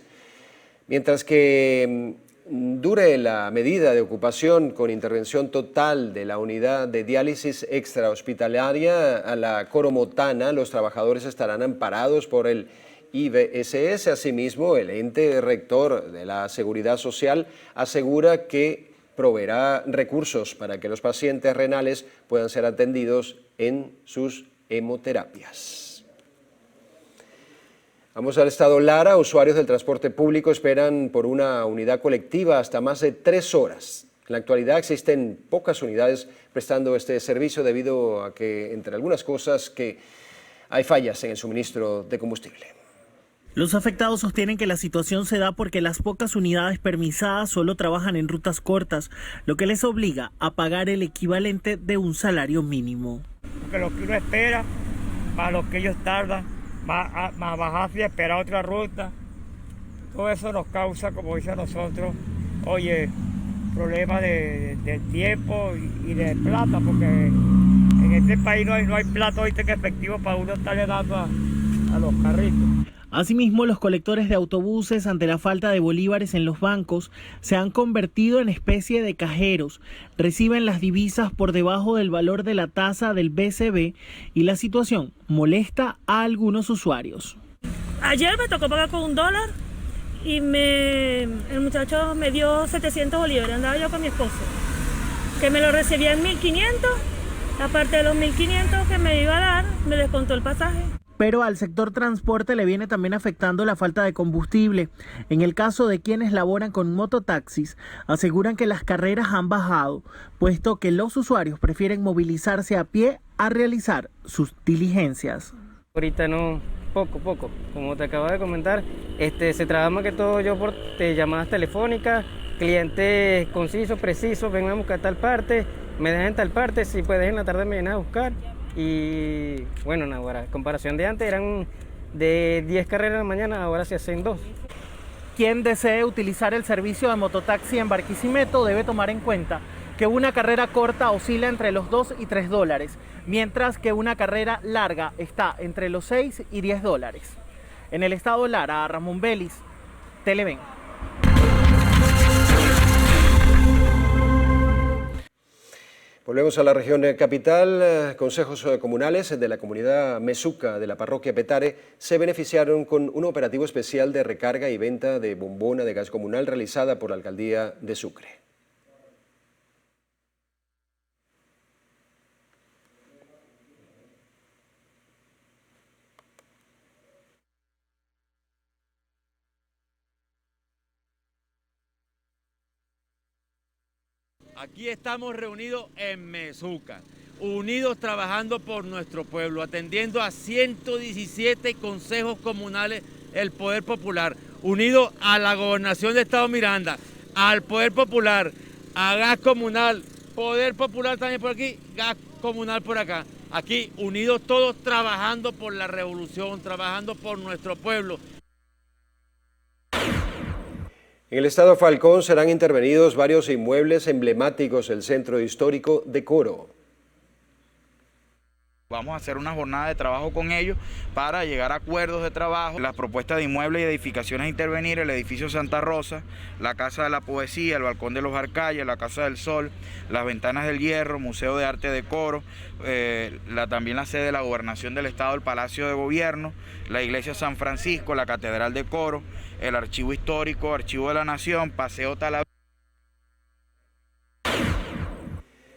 Mientras que dure la medida de ocupación con intervención total de la unidad de diálisis extrahospitalaria a la Coromotana, los trabajadores estarán amparados por el IBSS. Asimismo, el ente rector de la Seguridad Social asegura que proveerá recursos para que los pacientes renales puedan ser atendidos en sus hemoterapias. Vamos al estado Lara. Usuarios del transporte público esperan por una unidad colectiva hasta más de 3 horas. En la actualidad existen pocas unidades prestando este servicio debido a que, entre algunas cosas, que hay fallas en el suministro de combustible. Los afectados sostienen que la situación se da porque las pocas unidades permisadas solo trabajan en rutas cortas, lo que les obliga a pagar el equivalente de un salario mínimo. Porque lo que uno espera, más lo que ellos tardan, más bajarse y esperar otra ruta, todo eso nos causa, como dicen nosotros, problemas de tiempo y de plata, porque en este país no hay plata ahorita en efectivo para uno estarle dando a los carritos. Asimismo, los colectores de autobuses, ante la falta de bolívares en los bancos, se han convertido en especie de cajeros. Reciben las divisas por debajo del valor de la tasa del BCB y la situación molesta a algunos usuarios. Ayer me tocó pagar con $1 y el muchacho me dio 700 bolívares. Andaba yo con mi esposo, que me lo recibía en 1500. Aparte de los 1500 que me iba a dar, me descontó el pasaje. Pero al sector transporte le viene también afectando la falta de combustible. En el caso de quienes laboran con mototaxis, aseguran que las carreras han bajado, puesto que los usuarios prefieren movilizarse a pie a realizar sus diligencias. Ahorita no, poco. Como te acabo de comentar, se trabaja más que todo yo por llamadas telefónicas, clientes concisos, precisos, vengan a buscar tal parte, me dejan en tal parte, si puedes en la tarde me vienen a buscar. Y bueno, ahora, comparación de antes, eran de 10 carreras en la mañana, ahora se hacen 2. Quien desee utilizar el servicio de mototaxi en Barquisimeto debe tomar en cuenta que una carrera corta oscila entre los $2 y $3, mientras que una carrera larga está entre los $6 y $10. En el estado Lara, Ramón Vélez, Televen. Volvemos a la región capital. Consejos comunales de la comunidad Mezuca de la parroquia Petare se beneficiaron con un operativo especial de recarga y venta de bombona de gas comunal realizada por la alcaldía de Sucre. Aquí estamos reunidos en Mezuca, unidos trabajando por nuestro pueblo, atendiendo a 117 consejos comunales del Poder Popular, unidos a la Gobernación de Estado Miranda, al Poder Popular, a Gas Comunal, Poder Popular también por aquí, Gas Comunal por acá. Aquí unidos todos trabajando por la revolución, trabajando por nuestro pueblo. En el estado Falcón serán intervenidos varios inmuebles emblemáticos del centro histórico de Coro. Vamos a hacer una jornada de trabajo con ellos para llegar a acuerdos de trabajo. Las propuestas de inmuebles y edificaciones a intervenir: el edificio Santa Rosa, la Casa de la Poesía, el Balcón de los Arcayas, la Casa del Sol, las Ventanas del Hierro, Museo de Arte de Coro, también la sede de la Gobernación del Estado, el Palacio de Gobierno, la Iglesia San Francisco, la Catedral de Coro, el Archivo Histórico, Archivo de la Nación, Paseo Talavera.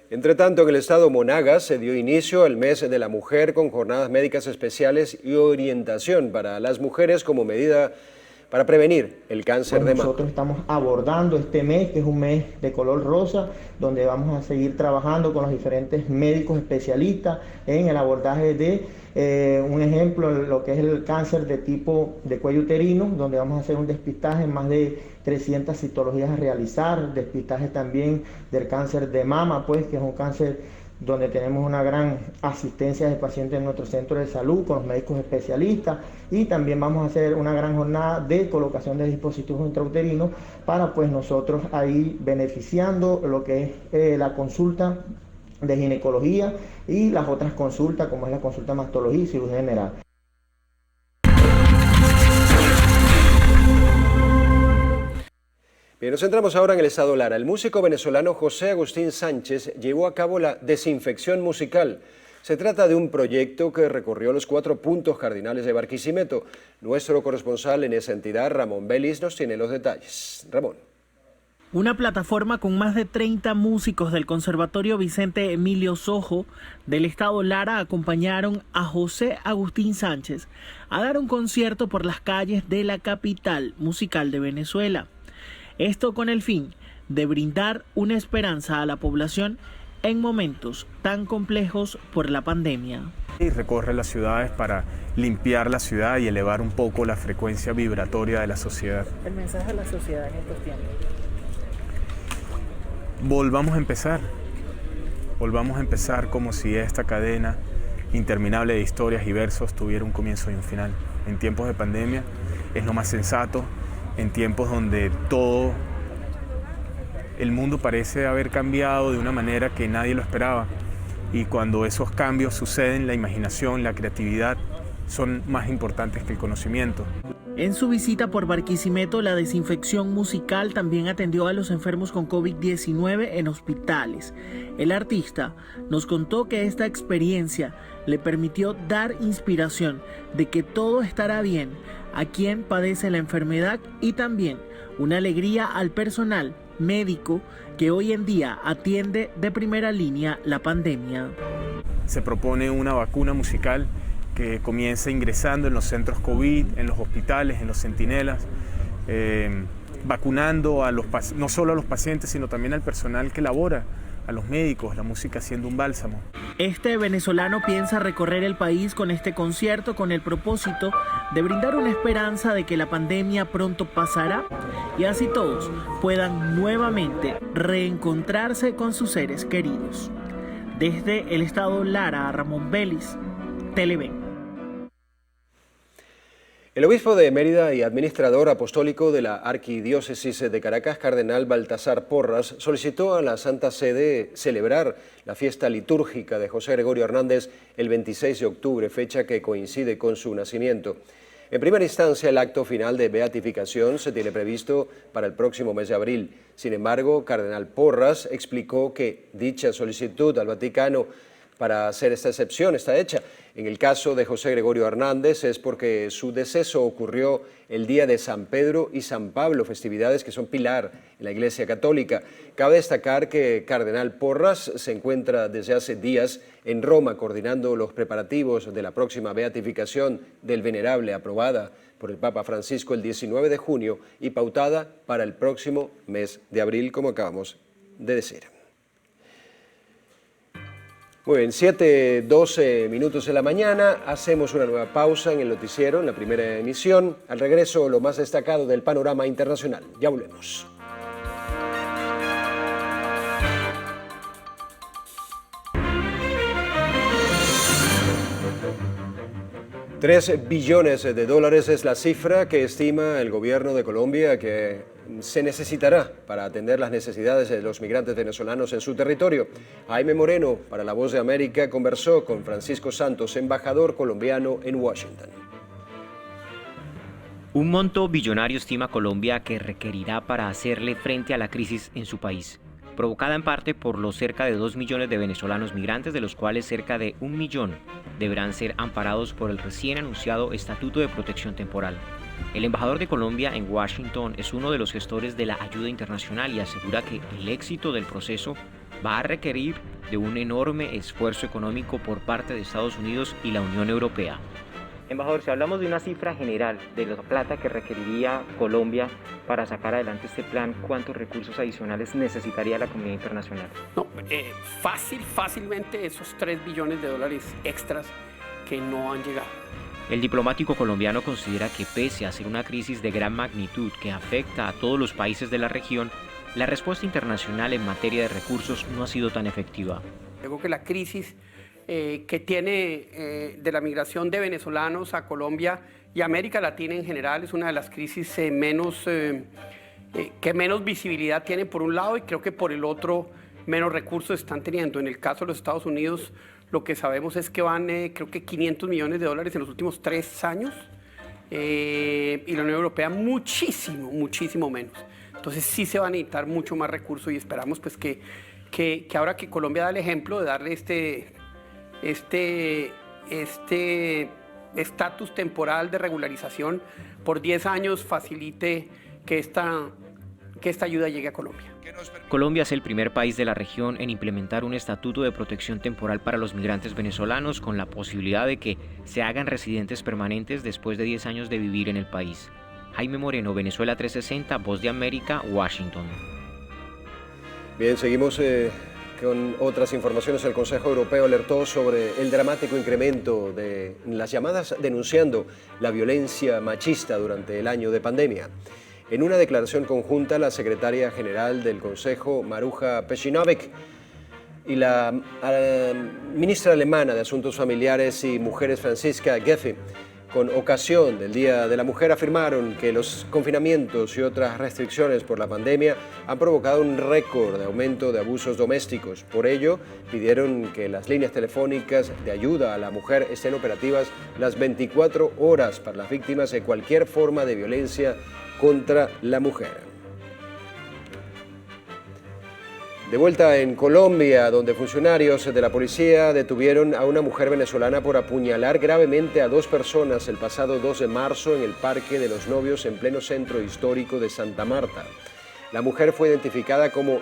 Entre tanto, en el estado Monagas se dio inicio al mes de la mujer con jornadas médicas especiales y orientación para las mujeres como medida para prevenir el cáncer de mama. Nosotros estamos abordando este mes, que es un mes de color rosa, donde vamos a seguir trabajando con los diferentes médicos especialistas en el abordaje de, un ejemplo, lo que es el cáncer de tipo de cuello uterino, donde vamos a hacer un despistaje, más de 300 citologías a realizar, despistaje también del cáncer de mama, pues, que es un cáncer donde tenemos una gran asistencia de pacientes en nuestro centro de salud con los médicos especialistas, y también vamos a hacer una gran jornada de colocación de dispositivos intrauterinos para pues nosotros ahí beneficiando lo que es la consulta de ginecología y las otras consultas como es la consulta de mastología y cirugía general. Bien, nos centramos ahora en el estado Lara. El músico venezolano José Agustín Sánchez llevó a cabo la desinfección musical. Se trata de un proyecto que recorrió los 4 puntos cardinales de Barquisimeto. Nuestro corresponsal en esa entidad, Ramón Vélez, nos tiene los detalles. Ramón. Una plataforma con más de 30 músicos del Conservatorio Vicente Emilio Sojo del estado Lara acompañaron a José Agustín Sánchez a dar un concierto por las calles de la capital musical de Venezuela. Esto con el fin de brindar una esperanza a la población en momentos tan complejos por la pandemia. Y recorre las ciudades para limpiar la ciudad y elevar un poco la frecuencia vibratoria de la sociedad. El mensaje a la sociedad en estos tiempos. Volvamos a empezar como si esta cadena interminable de historias y versos tuviera un comienzo y un final. En tiempos de pandemia es lo más sensato, en tiempos donde todo el mundo parece haber cambiado de una manera que nadie lo esperaba, y cuando esos cambios suceden, la imaginación, la creatividad son más importantes que el conocimiento. En su visita por Barquisimeto, la desinfección musical también atendió a los enfermos con COVID-19 en hospitales. El artista nos contó que esta experiencia le permitió dar inspiración de que todo estará bien a quien padece la enfermedad y también una alegría al personal médico que hoy en día atiende de primera línea la pandemia. Se propone una vacuna musical que comienza ingresando en los centros COVID, en los hospitales, en los centinelas, vacunando no solo a los pacientes, sino también al personal que labora, a los médicos, la música siendo un bálsamo. Este venezolano piensa recorrer el país con este concierto con el propósito de brindar una esperanza de que la pandemia pronto pasará y así todos puedan nuevamente reencontrarse con sus seres queridos. Desde el estado Lara, Ramón Vélez, Televen. El obispo de Mérida y administrador apostólico de la Arquidiócesis de Caracas, cardenal Baltasar Porras, solicitó a la Santa Sede celebrar la fiesta litúrgica de José Gregorio Hernández el 26 de octubre, fecha que coincide con su nacimiento. En primera instancia, el acto final de beatificación se tiene previsto para el próximo mes de abril. Sin embargo, cardenal Porras explicó que dicha solicitud al Vaticano para hacer esta excepción está hecha. En el caso de José Gregorio Hernández es porque su deceso ocurrió el día de San Pedro y San Pablo, festividades que son pilar en la Iglesia Católica. Cabe destacar que Cardenal Porras se encuentra desde hace días en Roma coordinando los preparativos de la próxima beatificación del Venerable, aprobada por el Papa Francisco el 19 de junio y pautada para el próximo mes de abril, como acabamos de decir. Muy bien, 7:12 minutos de la mañana, hacemos una nueva pausa en el noticiero, en la primera emisión. Al regreso, lo más destacado del panorama internacional. Ya volvemos. $3 billones es la cifra que estima el gobierno de Colombia que se necesitará para atender las necesidades de los migrantes venezolanos en su territorio. Jaime Moreno, para La Voz de América, conversó con Francisco Santos, embajador colombiano en Washington. Un monto billonario estima Colombia que requerirá para hacerle frente a la crisis en su país, provocada en parte por los cerca de 2 millones de venezolanos migrantes, de los cuales cerca de 1 millón deberán ser amparados por el recién anunciado Estatuto de Protección Temporal. El embajador de Colombia en Washington es uno de los gestores de la ayuda internacional y asegura que el éxito del proceso va a requerir de un enorme esfuerzo económico por parte de Estados Unidos y la Unión Europea. Embajador, si hablamos de una cifra general de la plata que requeriría Colombia para sacar adelante este plan, ¿cuántos recursos adicionales necesitaría la comunidad internacional? No, fácilmente esos $3 billones extras que no han llegado. El diplomático colombiano considera que pese a ser una crisis de gran magnitud que afecta a todos los países de la región, la respuesta internacional en materia de recursos no ha sido tan efectiva. Creo que la crisis que tiene de la migración de venezolanos a Colombia y América Latina en general es una de las crisis que menos visibilidad tiene por un lado y creo que por el otro menos recursos están teniendo. En el caso de los Estados Unidos, lo que sabemos es que van, creo que $500 millones en los últimos 3 años y la Unión Europea muchísimo menos. Entonces sí se van a necesitar mucho más recursos y esperamos pues que ahora que Colombia da el ejemplo de darle este estatus temporal de regularización por 10 años facilite que esta ayuda llegue a Colombia. Colombia es el primer país de la región en implementar un estatuto de protección temporal para los migrantes venezolanos con la posibilidad de que se hagan residentes permanentes después de 10 años de vivir en el país. Jaime Moreno, Venezuela 360, Voz de América, Washington. Bien, seguimos con otras informaciones. El Consejo Europeo alertó sobre el dramático incremento de las llamadas denunciando la violencia machista durante el año de pandemia. En una declaración conjunta, la secretaria general del Consejo, Maruja Pecinovic, y la ministra alemana de Asuntos Familiares y Mujeres, Franziska Giffey, con ocasión del Día de la Mujer, afirmaron que los confinamientos y otras restricciones por la pandemia han provocado un récord de aumento de abusos domésticos. Por ello, pidieron que las líneas telefónicas de ayuda a la mujer estén operativas las 24 horas para las víctimas de cualquier forma de violencia contra la mujer. De vuelta en Colombia, donde funcionarios de la policía detuvieron a una mujer venezolana por apuñalar gravemente a 2 personas el pasado 2 de marzo en el Parque de los Novios en pleno centro histórico de Santa Marta. La mujer fue identificada como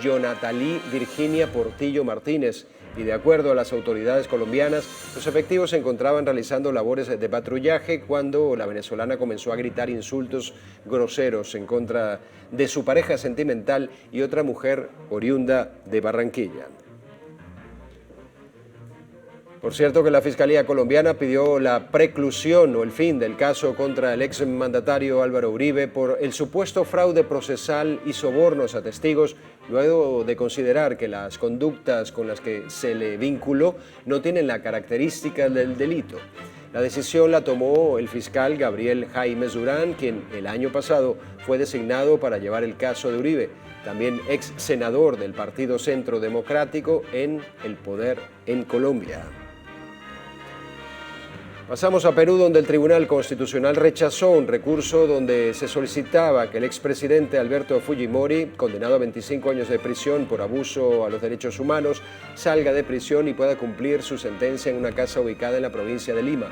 Yonatalí Virginia Portillo Martínez y, de acuerdo a las autoridades colombianas, los efectivos se encontraban realizando labores de patrullaje cuando la venezolana comenzó a gritar insultos groseros en contra de su pareja sentimental y otra mujer oriunda de Barranquilla. Por cierto que la Fiscalía colombiana pidió la preclusión o el fin del caso contra el exmandatario Álvaro Uribe por el supuesto fraude procesal y sobornos a testigos, luego de considerar que las conductas con las que se le vinculó no tienen la característica del delito. La decisión la tomó el fiscal Gabriel Jaimes Durán, quien el año pasado fue designado para llevar el caso de Uribe, también ex senador del Partido Centro Democrático en el poder en Colombia. Pasamos a Perú, donde el Tribunal Constitucional rechazó un recurso donde se solicitaba que el expresidente Alberto Fujimori, condenado a 25 años de prisión por abuso a los derechos humanos, salga de prisión y pueda cumplir su sentencia en una casa ubicada en la provincia de Lima.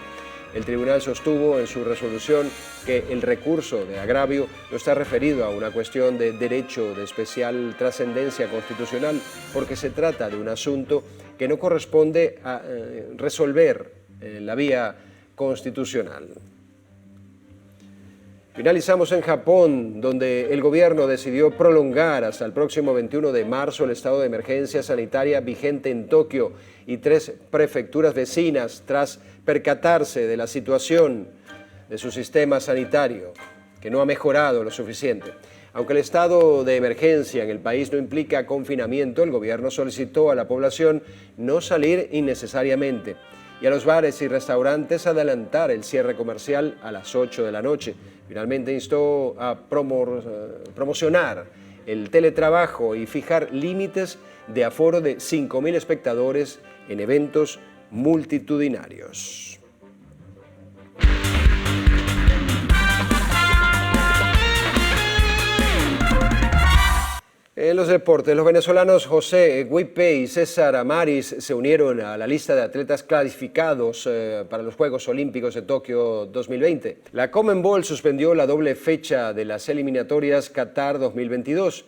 El tribunal sostuvo en su resolución que el recurso de agravio no está referido a una cuestión de derecho de especial trascendencia constitucional, porque se trata de un asunto que no corresponde a resolver la vía constitucional. Finalizamos en Japón, donde el gobierno decidió prolongar hasta el próximo 21 de marzo el estado de emergencia sanitaria vigente en Tokio y 3 prefecturas vecinas tras percatarse de la situación de su sistema sanitario, que no ha mejorado lo suficiente. Aunque el estado de emergencia en el país no implica confinamiento, el gobierno solicitó a la población no salir innecesariamente y a los bares y restaurantes adelantar el cierre comercial a las 8 de la noche. Finalmente instó a promocionar el teletrabajo y fijar límites de aforo de 5.000 espectadores en eventos multitudinarios. En los deportes, los venezolanos José Guipe y César Amaris se unieron a la lista de atletas clasificados para los Juegos Olímpicos de Tokio 2020. La Conmebol suspendió la doble fecha de las eliminatorias Qatar 2022.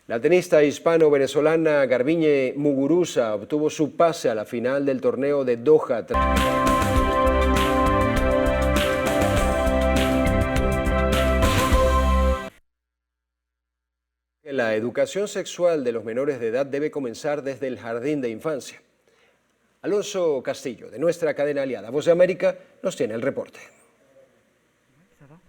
La tenista hispano-venezolana Garbiñe Muguruza obtuvo su pase a la final del torneo de Doha. La educación sexual de los menores de edad debe comenzar desde el jardín de infancia. Alonso Castillo, de nuestra cadena aliada Voz de América, nos tiene el reporte.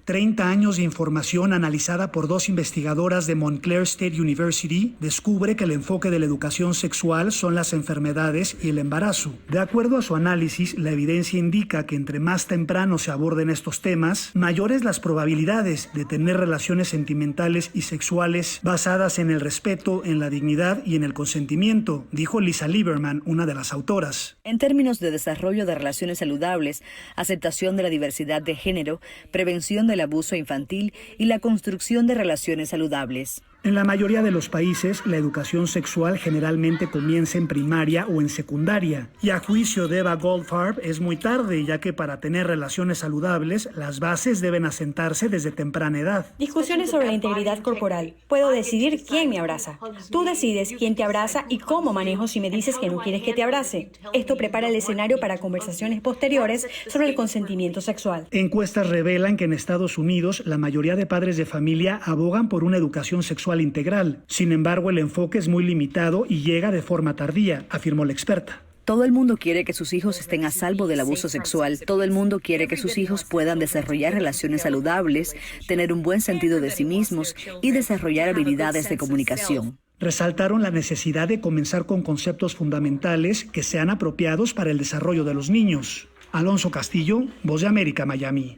30 años de información analizada por 2 investigadoras de Montclair State University descubre que el enfoque de la educación sexual son las enfermedades y el embarazo. De acuerdo a su análisis, la evidencia indica que entre más temprano se aborden estos temas, mayores las probabilidades de tener relaciones sentimentales y sexuales basadas en el respeto, en la dignidad y en el consentimiento, dijo Lisa Lieberman, una de las autoras. En términos de desarrollo de relaciones saludables, aceptación de la diversidad de género, prevención del abuso infantil y la construcción de relaciones saludables. En la mayoría de los países, la educación sexual generalmente comienza en primaria o en secundaria. Y a juicio de Eva Goldfarb es muy tarde, ya que para tener relaciones saludables, las bases deben asentarse desde temprana edad. Discusiones sobre la integridad corporal. Puedo decidir quién me abraza. Tú decides quién te abraza y cómo manejo si me dices que no quieres que te abrace. Esto prepara el escenario para conversaciones posteriores sobre el consentimiento sexual. Encuestas revelan que en Estados Unidos, la mayoría de padres de familia abogan por una educación sexual integral. Sin embargo, el enfoque es muy limitado y llega de forma tardía, afirmó la experta. Todo el mundo quiere que sus hijos estén a salvo del abuso sexual. Todo el mundo quiere que sus hijos puedan desarrollar relaciones saludables, tener un buen sentido de sí mismos y desarrollar habilidades de comunicación. Resaltaron la necesidad de comenzar con conceptos fundamentales que sean apropiados para el desarrollo de los niños. Alonso Castillo, Voz de América, Miami.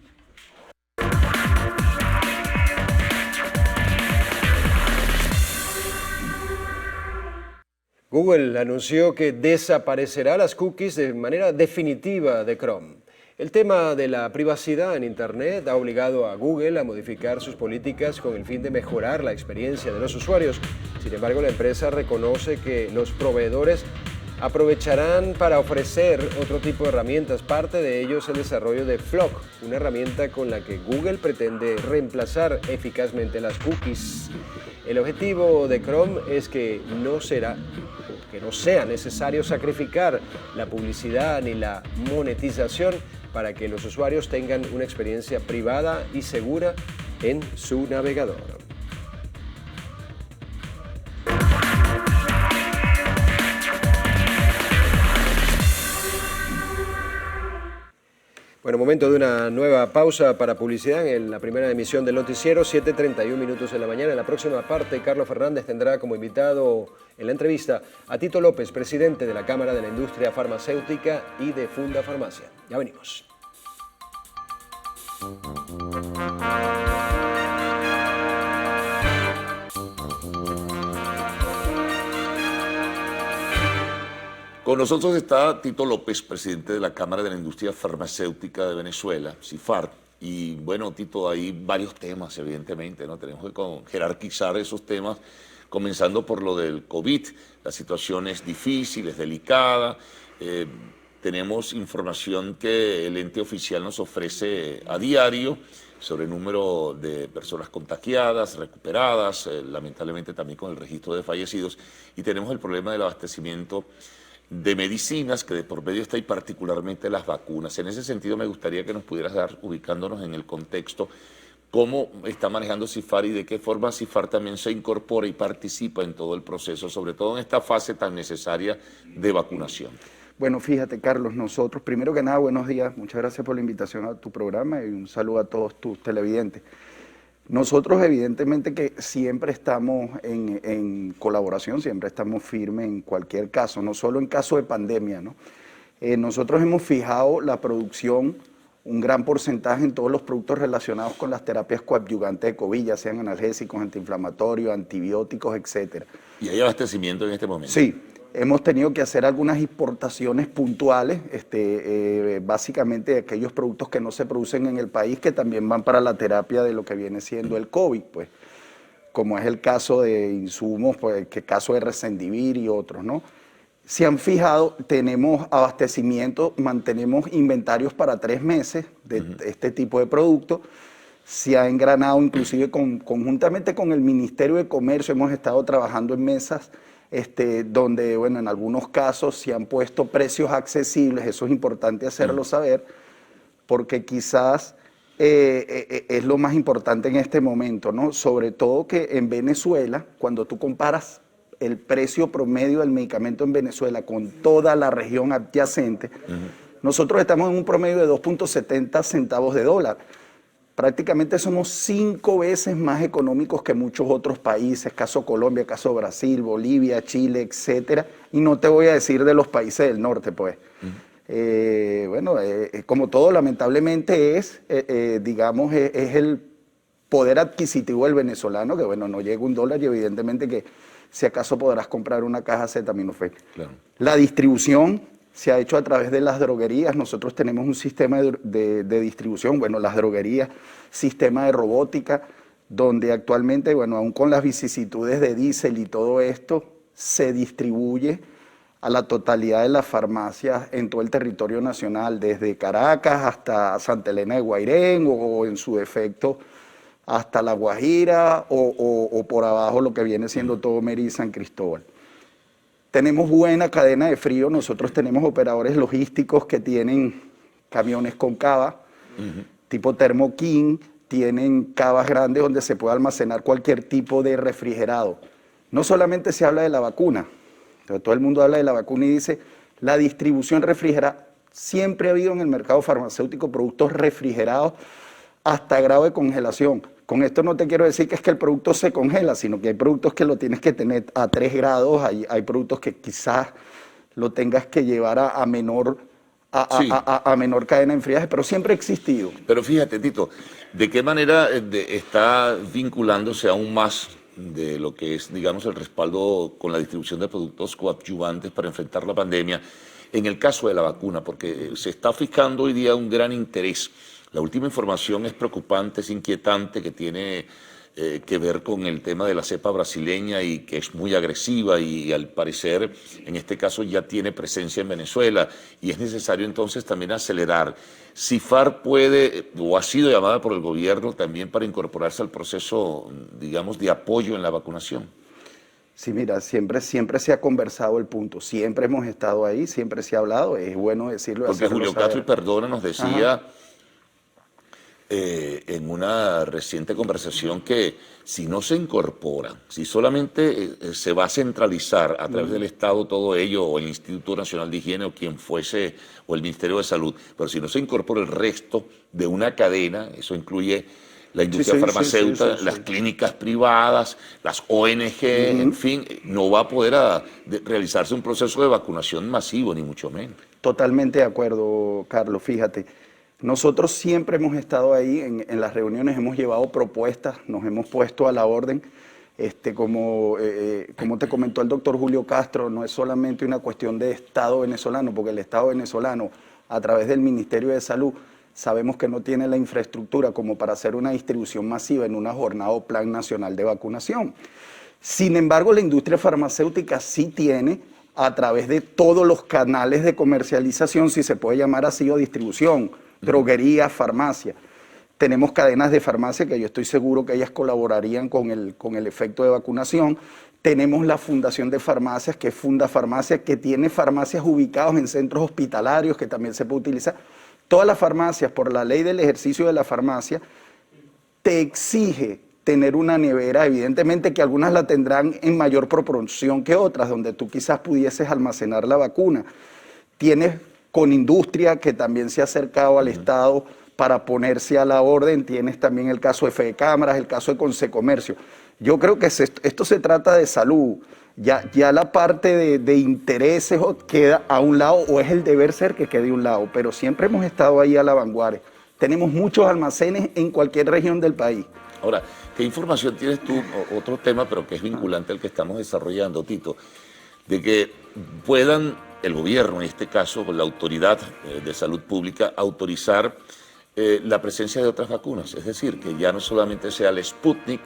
Google anunció que desaparecerá las cookies de manera definitiva de Chrome. El tema de la privacidad en Internet ha obligado a Google a modificar sus políticas con el fin de mejorar la experiencia de los usuarios. Sin embargo, la empresa reconoce que los proveedores aprovecharán para ofrecer otro tipo de herramientas. Parte de ello es el desarrollo de Flock, una herramienta con la que Google pretende reemplazar eficazmente las cookies. El objetivo de Chrome es que no sea necesario sacrificar la publicidad ni la monetización para que los usuarios tengan una experiencia privada y segura en su navegador. Bueno, momento de una nueva pausa para publicidad en la primera emisión del noticiero, 7:31 minutos de la mañana. En la próxima parte, Carlos Fernández tendrá como invitado en la entrevista a Tito López, presidente de la Cámara de la Industria Farmacéutica y de Funda Farmacia. Ya venimos. Con nosotros está Tito López, presidente de la Cámara de la Industria Farmacéutica de Venezuela, CIFAR. Y bueno, Tito, hay varios temas, evidentemente, ¿no? Tenemos que jerarquizar esos temas, comenzando por lo del COVID. La situación es difícil, es delicada. Tenemos información que el ente oficial nos ofrece a diario sobre el número de personas contagiadas, recuperadas, lamentablemente también con el registro de fallecidos. Y tenemos el problema del abastecimiento de medicinas que de por medio está y particularmente las vacunas. En ese sentido me gustaría que nos pudieras dar, ubicándonos en el contexto, cómo está manejando CIFAR y de qué forma CIFAR también se incorpora y participa en todo el proceso, sobre todo en esta fase tan necesaria de vacunación. Bueno, fíjate, Carlos, nosotros, primero que nada, buenos días, muchas gracias por la invitación a tu programa y un saludo a todos tus televidentes. Nosotros evidentemente que siempre estamos en colaboración, siempre estamos firmes en cualquier caso, no solo en caso de pandemia, ¿no? Nosotros hemos fijado la producción, un gran porcentaje en todos los productos relacionados con las terapias coadyuvantes de COVID, ya sean analgésicos, antiinflamatorios, antibióticos, etc. ¿Y hay abastecimiento en este momento? Sí. Hemos tenido que hacer algunas importaciones puntuales, básicamente de aquellos productos que no se producen en el país, que también van para la terapia de lo que viene siendo el COVID, pues, como es el caso de insumos, pues, el caso de Resendivir y otros, ¿no? Se han fijado, tenemos abastecimiento, mantenemos inventarios para 3 meses de este tipo de productos. Se ha engranado inclusive conjuntamente con el Ministerio de Comercio, hemos estado trabajando en mesas donde, bueno, en algunos casos se han puesto precios accesibles. Eso es importante hacerlo saber, porque quizás es lo más importante en este momento, ¿no? Sobre todo que en Venezuela, cuando tú comparas el precio promedio del medicamento en Venezuela con toda la región adyacente, nosotros estamos en un promedio de 2.70 centavos de dólar. Prácticamente somos 5 veces más económicos que muchos otros países, caso Colombia, caso Brasil, Bolivia, Chile, etcétera. Y no te voy a decir de los países del norte, pues. Bueno, como todo, lamentablemente es el poder adquisitivo del venezolano, que bueno, no llega $1 y evidentemente que si acaso podrás comprar una caja acetaminofén. Claro. La distribución se ha hecho a través de las droguerías. Nosotros tenemos un sistema de distribución, bueno, las droguerías, sistema de robótica, donde actualmente, bueno, aún con las vicisitudes de diésel y todo esto, se distribuye a la totalidad de las farmacias en todo el territorio nacional, desde Caracas hasta Santa Elena de Guairén o en su defecto hasta La Guajira o por abajo lo que viene siendo todo Mérida y San Cristóbal. Tenemos buena cadena de frío, nosotros tenemos operadores logísticos que tienen camiones con cava, tipo Thermo King, tienen cavas grandes donde se puede almacenar cualquier tipo de refrigerado. No solamente se habla de la vacuna, pero todo el mundo habla de la vacuna y dice, la distribución refrigerada, siempre ha habido en el mercado farmacéutico productos refrigerados hasta grado de congelación. Con esto no te quiero decir que es que el producto se congela, sino que hay productos que lo tienes que tener a 3 grados, hay productos que quizás lo tengas que llevar a menor a menor cadena de enfriaje, pero siempre ha existido. Pero fíjate, Tito, ¿de qué manera está vinculándose aún más de lo que es, digamos, el respaldo con la distribución de productos coadyuvantes para enfrentar la pandemia en el caso de la vacuna? Porque se está fijando hoy día un gran interés. La última información es preocupante, es inquietante, que tiene que ver con el tema de la cepa brasileña y que es muy agresiva y al parecer en este caso ya tiene presencia en Venezuela y es necesario entonces también acelerar. CIFAR puede o ha sido llamada por el gobierno también para incorporarse al proceso, digamos, de apoyo en la vacunación. Sí, mira, siempre se ha conversado el punto, siempre hemos estado ahí, siempre se ha hablado, es bueno decirlo. Porque Julio Castro, y perdona, nos decía en una reciente conversación que si no se incorpora, si solamente se va a centralizar a través del Estado todo ello, o el Instituto Nacional de Higiene, o quien fuese, o el Ministerio de Salud, pero si no se incorpora el resto de una cadena, eso incluye la industria farmacéutica, las clínicas privadas, las ONG, en fin, no va a poder realizarse un proceso de vacunación masivo, ni mucho menos. Totalmente de acuerdo, Carlos, fíjate. Nosotros siempre hemos estado ahí en las reuniones, hemos llevado propuestas, nos hemos puesto a la orden. Como te comentó el doctor Julio Castro, no es solamente una cuestión de Estado venezolano, porque el Estado venezolano, a través del Ministerio de Salud, sabemos que no tiene la infraestructura como para hacer una distribución masiva en una jornada o plan nacional de vacunación. Sin embargo, la industria farmacéutica sí tiene, a través de todos los canales de comercialización, si se puede llamar así, o distribución, droguería, farmacia. Tenemos cadenas de farmacia que yo estoy seguro que ellas colaborarían con el efecto de vacunación. Tenemos la Fundación de Farmacias, que es Funda Farmacia, que tiene farmacias ubicadas en centros hospitalarios que también se puede utilizar. Todas las farmacias, por la ley del ejercicio de la farmacia, te exige tener una nevera, evidentemente que algunas la tendrán en mayor proporción que otras, donde tú quizás pudieses almacenar la vacuna. Tienes con industria, que también se ha acercado al Estado para ponerse a la orden. Tienes también el caso de Fede Cámaras, el caso de Consecomercio. Yo creo que esto se trata de salud. Ya la parte de intereses queda a un lado, o es el deber ser que quede a un lado, pero siempre hemos estado ahí a la vanguardia. Tenemos muchos almacenes en cualquier región del país. Ahora, ¿qué información tienes tú? Otro tema, pero que es vinculante al que estamos desarrollando, Tito, de que puedan el gobierno, en este caso la autoridad de salud pública, autorizar la presencia de otras vacunas. Es decir, que ya no solamente sea el Sputnik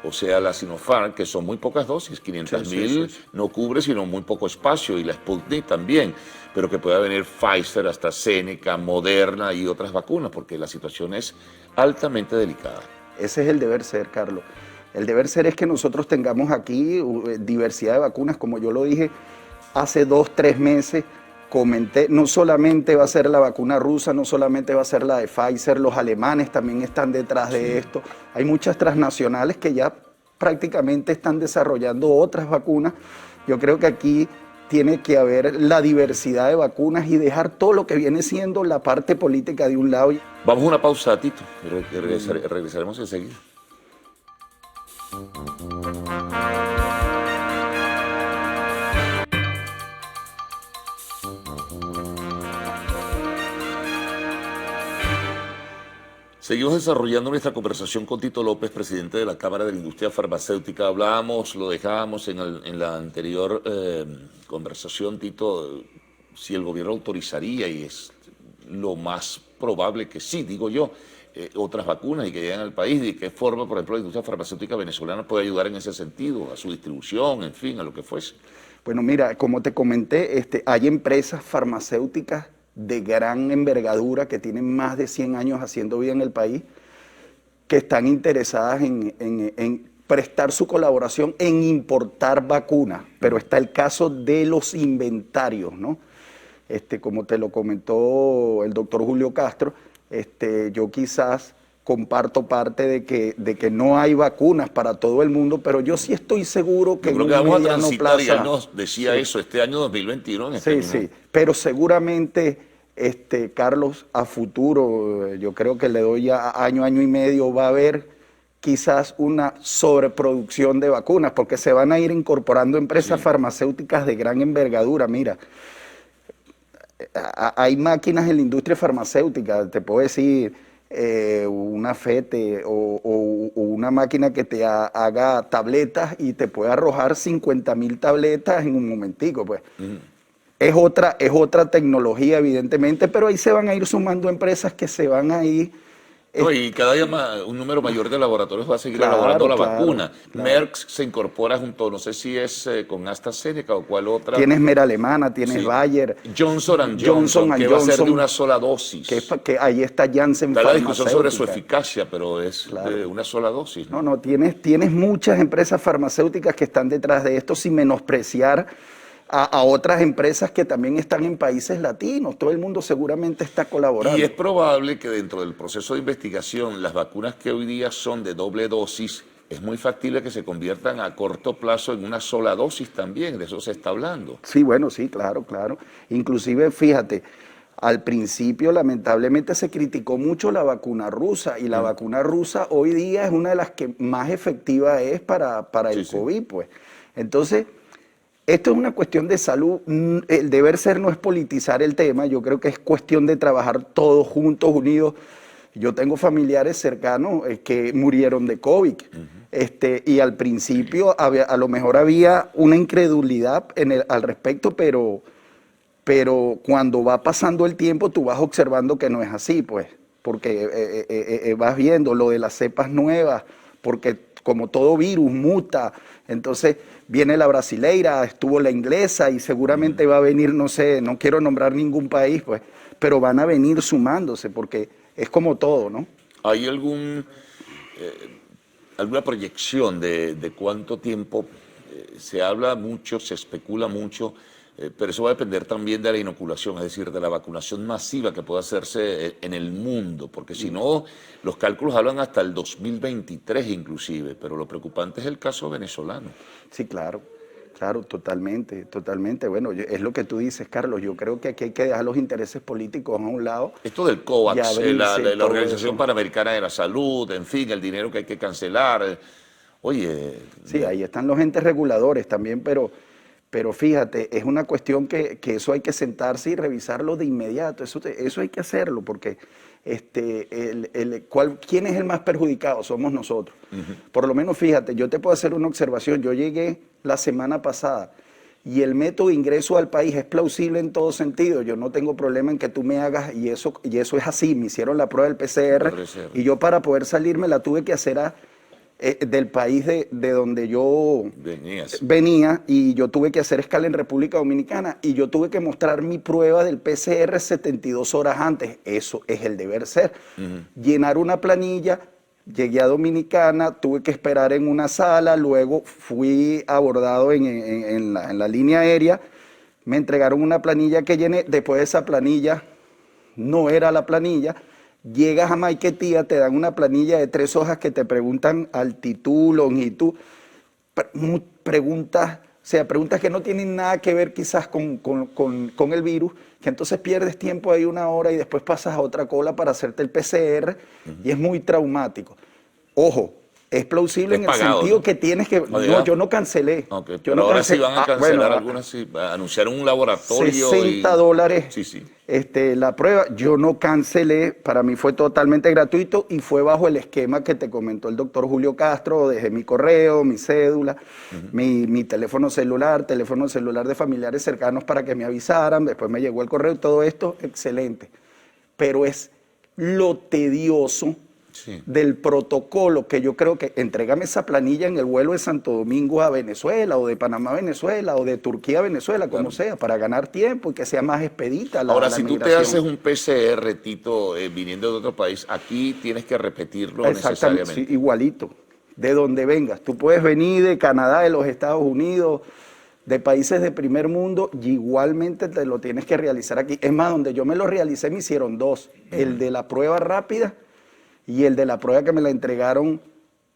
o sea la Sinopharm, que son muy pocas dosis, 500.000 no cubre sino muy poco espacio, y la Sputnik también, pero que pueda venir Pfizer, AstraZeneca, Moderna y otras vacunas, porque la situación es altamente delicada. Ese es el deber ser, Carlos. El deber ser es que nosotros tengamos aquí diversidad de vacunas, como yo lo dije hace 2-3 meses, comenté, no solamente va a ser la vacuna rusa, no solamente va a ser la de Pfizer, los alemanes también están detrás de esto. Hay muchas transnacionales que ya prácticamente están desarrollando otras vacunas. Yo creo que aquí tiene que haber la diversidad de vacunas y dejar todo lo que viene siendo la parte política de un lado. Vamos a una pausa, Tito, y regresaremos enseguida. Seguimos desarrollando nuestra conversación con Tito López, presidente de la Cámara de la Industria Farmacéutica. Hablábamos, lo dejábamos en la anterior conversación, Tito, si el gobierno autorizaría, y es lo más probable que sí, digo yo, otras vacunas y que lleguen al país, y de qué forma, por ejemplo, la industria farmacéutica venezolana puede ayudar en ese sentido, a su distribución, en fin, a lo que fuese. Bueno, mira, como te comenté, hay empresas farmacéuticas de gran envergadura que tienen más de 100 años haciendo vida en el país, que están interesadas en prestar su colaboración en importar vacunas, pero está el caso de los inventarios, ¿no? Como te lo comentó el doctor Julio Castro, yo quizás comparto parte de que no hay vacunas para todo el mundo, pero yo sí estoy seguro que yo creo que vamos a transitar, y él nos decía eso, este año 2021. Sí, pero seguramente, Carlos, a futuro, yo creo que le doy ya año y medio, va a haber quizás una sobreproducción de vacunas, porque se van a ir incorporando empresas farmacéuticas de gran envergadura. Mira, hay máquinas en la industria farmacéutica, te puedo decir una FETE o una máquina que te haga tabletas y te puede arrojar 50.000 tabletas en un momentico, pues. Es otra tecnología, evidentemente, pero ahí se van a ir sumando empresas que se van a ir. No, y cada día un número mayor de laboratorios va a seguir elaborando la vacuna. Claro. Merck se incorpora junto, no sé si es con AstraZeneca o cuál otra. Tienes Mera Alemana, tienes Bayer. Johnson & Johnson, que va a ser de una sola dosis. Que ahí está Janssen Está la discusión sobre su eficacia, pero es de una sola dosis. No, tienes muchas empresas farmacéuticas que están detrás de esto sin menospreciar a otras empresas que también están en países latinos. Todo el mundo seguramente está colaborando. Y es probable que dentro del proceso de investigación, las vacunas que hoy día son de doble dosis, es muy factible que se conviertan a corto plazo en una sola dosis también. De eso se está hablando. Sí, bueno, sí, claro. Inclusive, fíjate, al principio lamentablemente se criticó mucho la vacuna rusa y la vacuna rusa hoy día es una de las que más efectiva es para el COVID, pues. Entonces, esto es una cuestión de salud. El deber ser no es politizar el tema. Yo creo que es cuestión de trabajar todos juntos, unidos. Yo tengo familiares cercanos que murieron de COVID. Y al principio a lo mejor había una incredulidad al respecto, pero cuando va pasando el tiempo tú vas observando que no es así, pues. Porque vas viendo lo de las cepas nuevas, porque como todo virus muta, entonces viene la brasileira, estuvo la inglesa y seguramente va a venir, no sé, no quiero nombrar ningún país, pues, pero van a venir sumándose porque es como todo, ¿no? ¿Hay alguna proyección de cuánto tiempo? Se habla mucho, se especula mucho, pero eso va a depender también de la inoculación, es decir, de la vacunación masiva que pueda hacerse en el mundo, porque si no, los cálculos hablan hasta el 2023 inclusive, pero lo preocupante es el caso venezolano. Sí, claro, totalmente. Bueno, es lo que tú dices, Carlos, yo creo que aquí hay que dejar los intereses políticos a un lado. Esto del COVAX, la Organización Panamericana de la Salud, en fin, el dinero que hay que cancelar, oye... Sí, ahí están los entes reguladores también, pero fíjate, es una cuestión que eso hay que sentarse y revisarlo de inmediato, eso hay que hacerlo, porque ¿quién es el más perjudicado? Somos nosotros. Por lo menos fíjate, yo te puedo hacer una observación, yo llegué la semana pasada y el método de ingreso al país es plausible en todo sentido, yo no tengo problema en que tú me hagas, y eso es así, me hicieron la prueba del PCR y yo para poder salir me la tuve que hacer del país de donde yo venía, y yo tuve que hacer escala en República Dominicana y yo tuve que mostrar mi prueba del PCR 72 horas antes. Eso es el deber ser. Llenar una planilla, llegué a Dominicana, tuve que esperar en una sala, luego fui abordado en la línea aérea, me entregaron una planilla que llené, después de esa planilla no era la planilla. Llegas a Maiquetía, te dan una planilla de 3 hojas que te preguntan altitud, longitud, preguntas que no tienen nada que ver quizás con el virus, que entonces pierdes tiempo ahí 1 hora y después pasas a otra cola para hacerte el PCR y es muy traumático. Ojo, es plausible en el sentido, ¿no?, que tienes que... No, yo no cancelé. Pero ahora sí van a cancelar algunas, sí, anunciaron un laboratorio. $60 sí. La prueba. Yo no cancelé, para mí fue totalmente gratuito y fue bajo el esquema que te comentó el doctor Julio Castro, dejé mi correo, mi cédula, mi teléfono celular de familiares cercanos para que me avisaran, después me llegó el correo, todo esto, excelente. Pero es lo tedioso del protocolo, que yo creo que entrégame esa planilla en el vuelo de Santo Domingo a Venezuela, o de Panamá a Venezuela, o de Turquía a Venezuela, como sea, para ganar tiempo y que sea más expedita la Ahora, si migración. tú te haces un PCR, Tito, viniendo de otro país, aquí tienes que repetirlo necesariamente. Sí, igualito, de donde vengas. Tú puedes venir de Canadá, de los Estados Unidos, de países de primer mundo, y igualmente te lo tienes que realizar aquí. Es más, donde yo me lo realicé me hicieron 2, el de la prueba rápida y el de la prueba que me la entregaron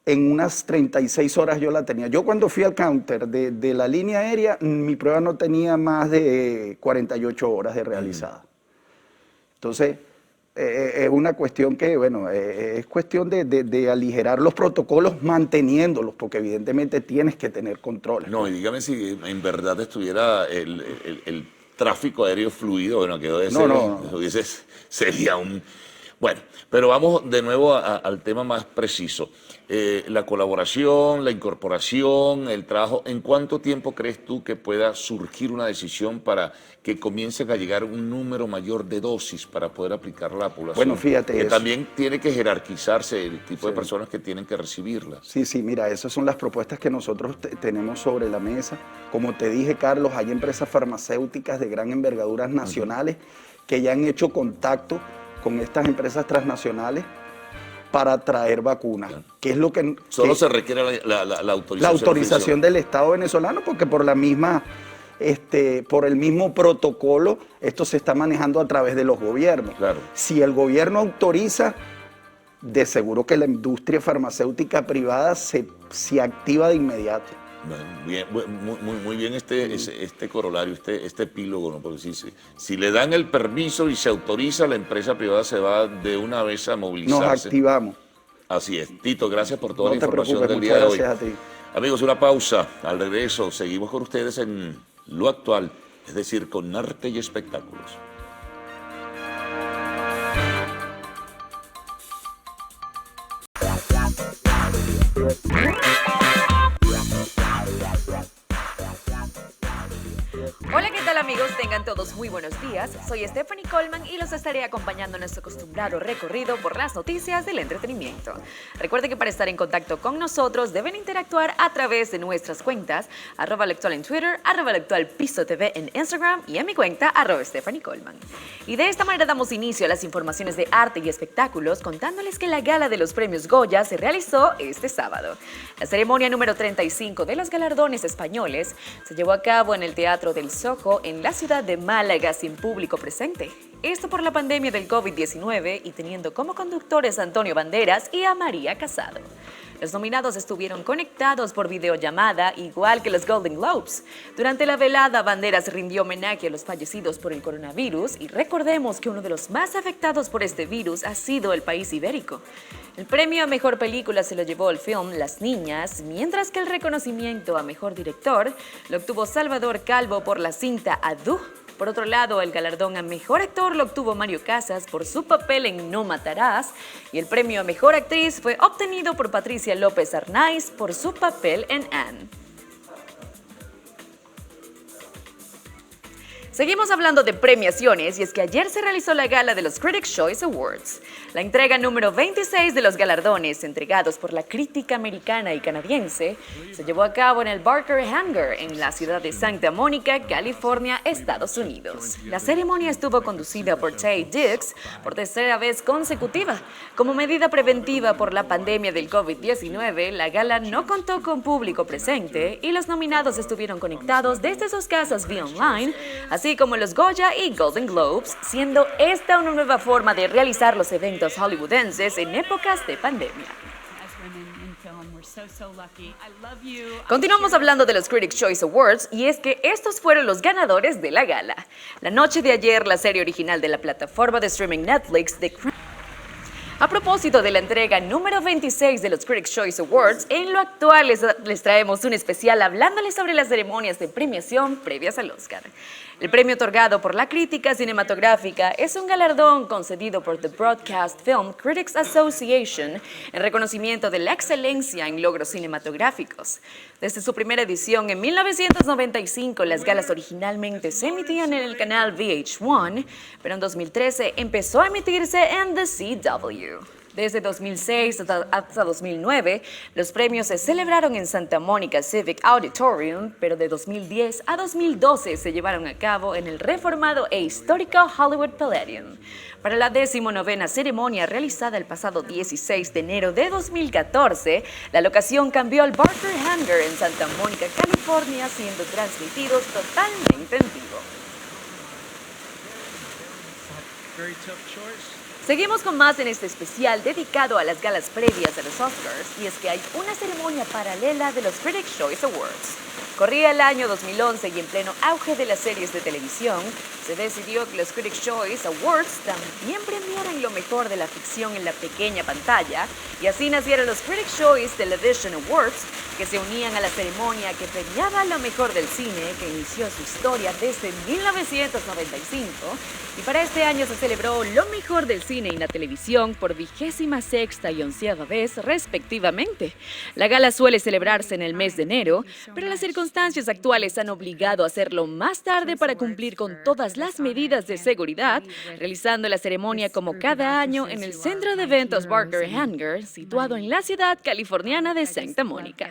en unas 36 horas yo la tenía. Yo cuando fui al counter de la línea aérea, mi prueba no tenía más de 48 horas de realizada. Entonces, es una cuestión que, bueno, es cuestión de aligerar los protocolos manteniéndolos, porque evidentemente tienes que tener controles. No, y dígame si en verdad estuviera el tráfico aéreo fluido, bueno, que debe ser, sería un... Bueno, pero vamos de nuevo al tema más preciso. La colaboración, la incorporación, el trabajo, ¿en cuánto tiempo crees tú que pueda surgir una decisión para que comiencen a llegar un número mayor de dosis para poder aplicarla a la población? Bueno, fíjate que eso. También tiene que jerarquizarse el tipo de personas que tienen que recibirla. Sí, mira, esas son las propuestas que nosotros tenemos sobre la mesa. Como te dije, Carlos, hay empresas farmacéuticas de gran envergadura nacionales que ya han hecho contacto con estas empresas transnacionales para traer vacunas. ¿Qué es lo que solo se requiere la autorización? La autorización del Estado venezolano, porque por la misma, por el mismo protocolo, esto se está manejando a través de los gobiernos. Claro. Si el gobierno autoriza, de seguro que la industria farmacéutica privada se activa de inmediato. Bien, muy bien este corolario, este epílogo, ¿no? Porque si le dan el permiso y se autoriza, la empresa privada se va de una vez a movilizarse. Nos activamos. Así es. Tito, gracias por toda la te información preocupes, del día de hoy. Gracias a ti. Amigos, una pausa. Al regreso, seguimos con ustedes en Lo Actual, es decir, con arte y espectáculos. Hola, ¿qué tal amigos? Tengan todos muy buenos días. Soy Stephanie Coleman y los estaré acompañando en nuestro acostumbrado recorrido por las noticias del entretenimiento. Recuerden que para estar en contacto con nosotros deben interactuar a través de nuestras cuentas @Lectual en Twitter, @LectualPiso.tv en Instagram y en mi cuenta @Stephanie Coleman. Y de esta manera damos inicio a las informaciones de arte y espectáculos contándoles que la gala de los premios Goya se realizó este sábado. La ceremonia número 35 de los galardones españoles se llevó a cabo en el Teatro del Soho en la ciudad de Málaga sin público presente. Esto por la pandemia del COVID-19 y teniendo como conductores a Antonio Banderas y a María Casado. Los nominados estuvieron conectados por videollamada, igual que los Golden Globes. Durante la velada, Banderas rindió homenaje a los fallecidos por el coronavirus y recordemos que uno de los más afectados por este virus ha sido el país ibérico. El premio a Mejor Película se lo llevó el film Las Niñas, mientras que el reconocimiento a Mejor Director lo obtuvo Salvador Calvo por la cinta Adu. Por otro lado, el galardón a Mejor Actor lo obtuvo Mario Casas por su papel en No Matarás y el premio a Mejor Actriz fue obtenido por Patricia López Arnaiz por su papel en Anne. Seguimos hablando de premiaciones y es que ayer se realizó la gala de los Critics' Choice Awards, la entrega número 26 de los galardones entregados por la crítica americana y canadiense. Se llevó a cabo en el Barker Hangar en la ciudad de Santa Mónica, California, Estados Unidos. La ceremonia estuvo conducida por Taye Diggs por tercera vez consecutiva. Como medida preventiva por la pandemia del COVID-19, la gala no contó con público presente y los nominados estuvieron conectados desde sus casas vía online, así como los Goya y Golden Globes, siendo esta una nueva forma de realizar los eventos hollywoodenses en épocas de pandemia. Continuamos hablando de los Critics' Choice Awards y es que estos fueron los ganadores de la gala. La noche de ayer, la serie original de la plataforma de streaming Netflix, The Crown. A propósito de la entrega número 26 de los Critics' Choice Awards, en Lo Actual les traemos un especial hablándoles sobre las ceremonias de premiación previas al Oscar. El premio otorgado por la crítica cinematográfica es un galardón concedido por The Broadcast Film Critics Association en reconocimiento de la excelencia en logros cinematográficos. Desde su primera edición en 1995, las galas originalmente se emitían en el canal VH1, pero en 2013 empezó a emitirse en The CW. Desde 2006 hasta 2009, los premios se celebraron en Santa Mónica Civic Auditorium, pero de 2010 a 2012 se llevaron a cabo en el reformado e histórico Hollywood Palladium. Para la 19ª ceremonia realizada el pasado 16 de enero de 2014, la locación cambió al Barker Hangar en Santa Mónica, California, siendo transmitidos totalmente en vivo. Seguimos con más en este especial dedicado a las galas previas a los Oscars, y es que hay una ceremonia paralela de los Critics' Choice Awards. Corría el año 2011 y en pleno auge de las series de televisión, se decidió que los Critics' Choice Awards también premiaran lo mejor de la ficción en la pequeña pantalla, Y así nacieron los Critics' Choice Television Awards, que se unían a la ceremonia que premiaba lo mejor del cine, que inició su historia desde 1995. Y para este año se celebró lo mejor del cine y la televisión por 26ª y 11ª vez, respectivamente. La gala suele celebrarse en el mes de enero, pero las circunstancias actuales han obligado a hacerlo más tarde para cumplir con todas las medidas de seguridad, realizando la ceremonia como cada año en el centro de eventos Barker Hangar, situado en la ciudad californiana de Santa Mónica.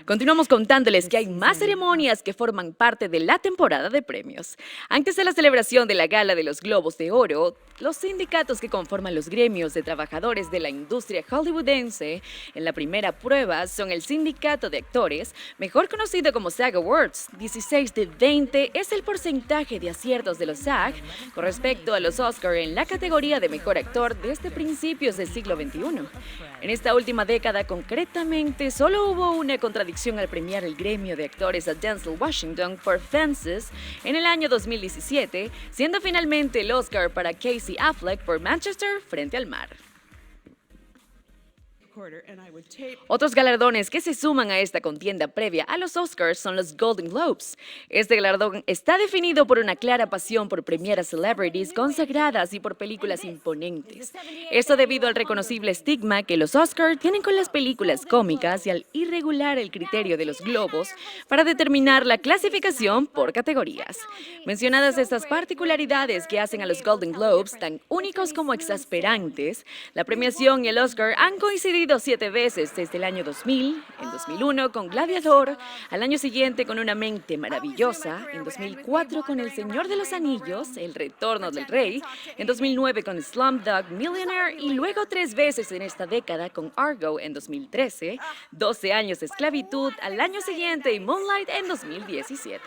Continuamos contándoles que hay más ceremonias que forman parte de la temporada de premios. Antes de la celebración de la Gala de los Globos de Oro, los sindicatos que conforman los gremios de trabajadores de la industria hollywoodense en la primera prueba son el Sindicato de Actores, mejor conocido como SAG Awards. 16 de 20 es el porcentaje de aciertos de los SAG con respecto a los Oscar en la categoría de mejor actor desde principios del siglo XXI. En esta última década, concretamente, solo hubo una contradicción al premiar el gremio de actores a Denzel Washington por Fences en el año 2017, siendo finalmente el Oscar para Casey Affleck por Manchester frente al mar. Otros galardones que se suman a esta contienda previa a los Oscars son los Golden Globes. Este galardón está definido por una clara pasión por premiar a celebrities consagradas y por películas imponentes. Esto debido al reconocible estigma que los Oscars tienen con las películas cómicas y al irregular el criterio de los globos para determinar la clasificación por categorías. Mencionadas estas particularidades que hacen a los Golden Globes tan únicos como exasperantes, la premiación y el Oscar han coincidido 7 veces desde el año 2000, en 2001 con Gladiador, al año siguiente con Una mente maravillosa, en 2004 con El Señor de los Anillos, El Retorno del Rey, en 2009 con Slumdog Millionaire y luego 3 veces en esta década con Argo en 2013, 12 años de esclavitud al año siguiente y Moonlight en 2017.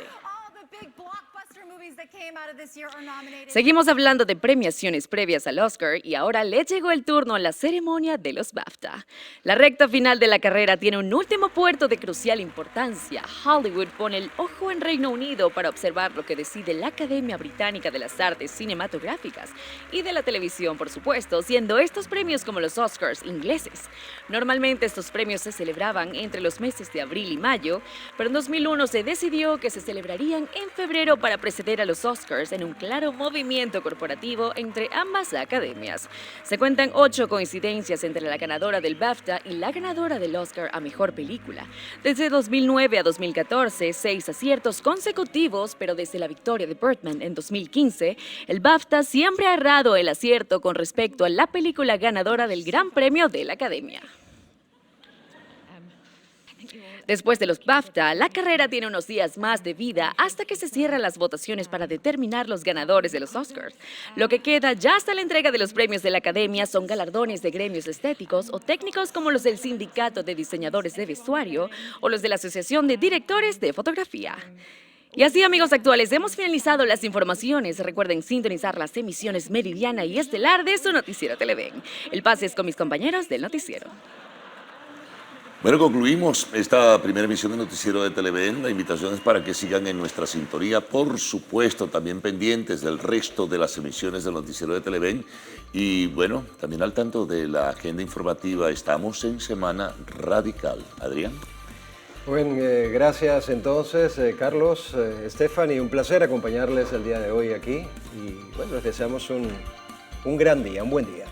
Seguimos hablando de premiaciones previas al Oscar y ahora le llegó el turno a la ceremonia de los BAFTA. La recta final de la carrera tiene un último puerto de crucial importancia. Hollywood pone el ojo en Reino Unido para observar lo que decide la Academia Británica de las Artes Cinematográficas y de la televisión, por supuesto, siendo estos premios como los Oscars ingleses. Normalmente estos premios se celebraban entre los meses de abril y mayo, pero en 2001 se decidió que se celebrarían en febrero para preceder a los Oscars en un claro movimiento corporativo entre ambas academias. Se cuentan 8 coincidencias entre la ganadora del BAFTA y la ganadora del Oscar a Mejor Película. Desde 2009 a 2014, 6 aciertos consecutivos, pero desde la victoria de Birdman en 2015, el BAFTA siempre ha errado el acierto con respecto a la película ganadora del Gran Premio de la Academia. Después de los BAFTA, la carrera tiene unos días más de vida hasta que se cierran las votaciones para determinar los ganadores de los Oscars. Lo que queda ya hasta la entrega de los premios de la Academia son galardones de gremios estéticos o técnicos como los del Sindicato de Diseñadores de Vestuario o los de la Asociación de Directores de Fotografía. Y así, amigos actuales, hemos finalizado las informaciones. Recuerden sintonizar las emisiones Meridiana y Estelar de su noticiero Televen. El pase es con mis compañeros del noticiero. Bueno, concluimos esta primera emisión de Noticiero de Televen. La invitación es para que sigan en nuestra sintonía, por supuesto, también pendientes del resto de las emisiones del Noticiero de Televen. Y bueno, también al tanto de la agenda informativa, estamos en Semana Radical. Adrián. Bueno, gracias entonces, Carlos, Stephanie, un placer acompañarles el día de hoy aquí. Y bueno, les deseamos un gran día, un buen día.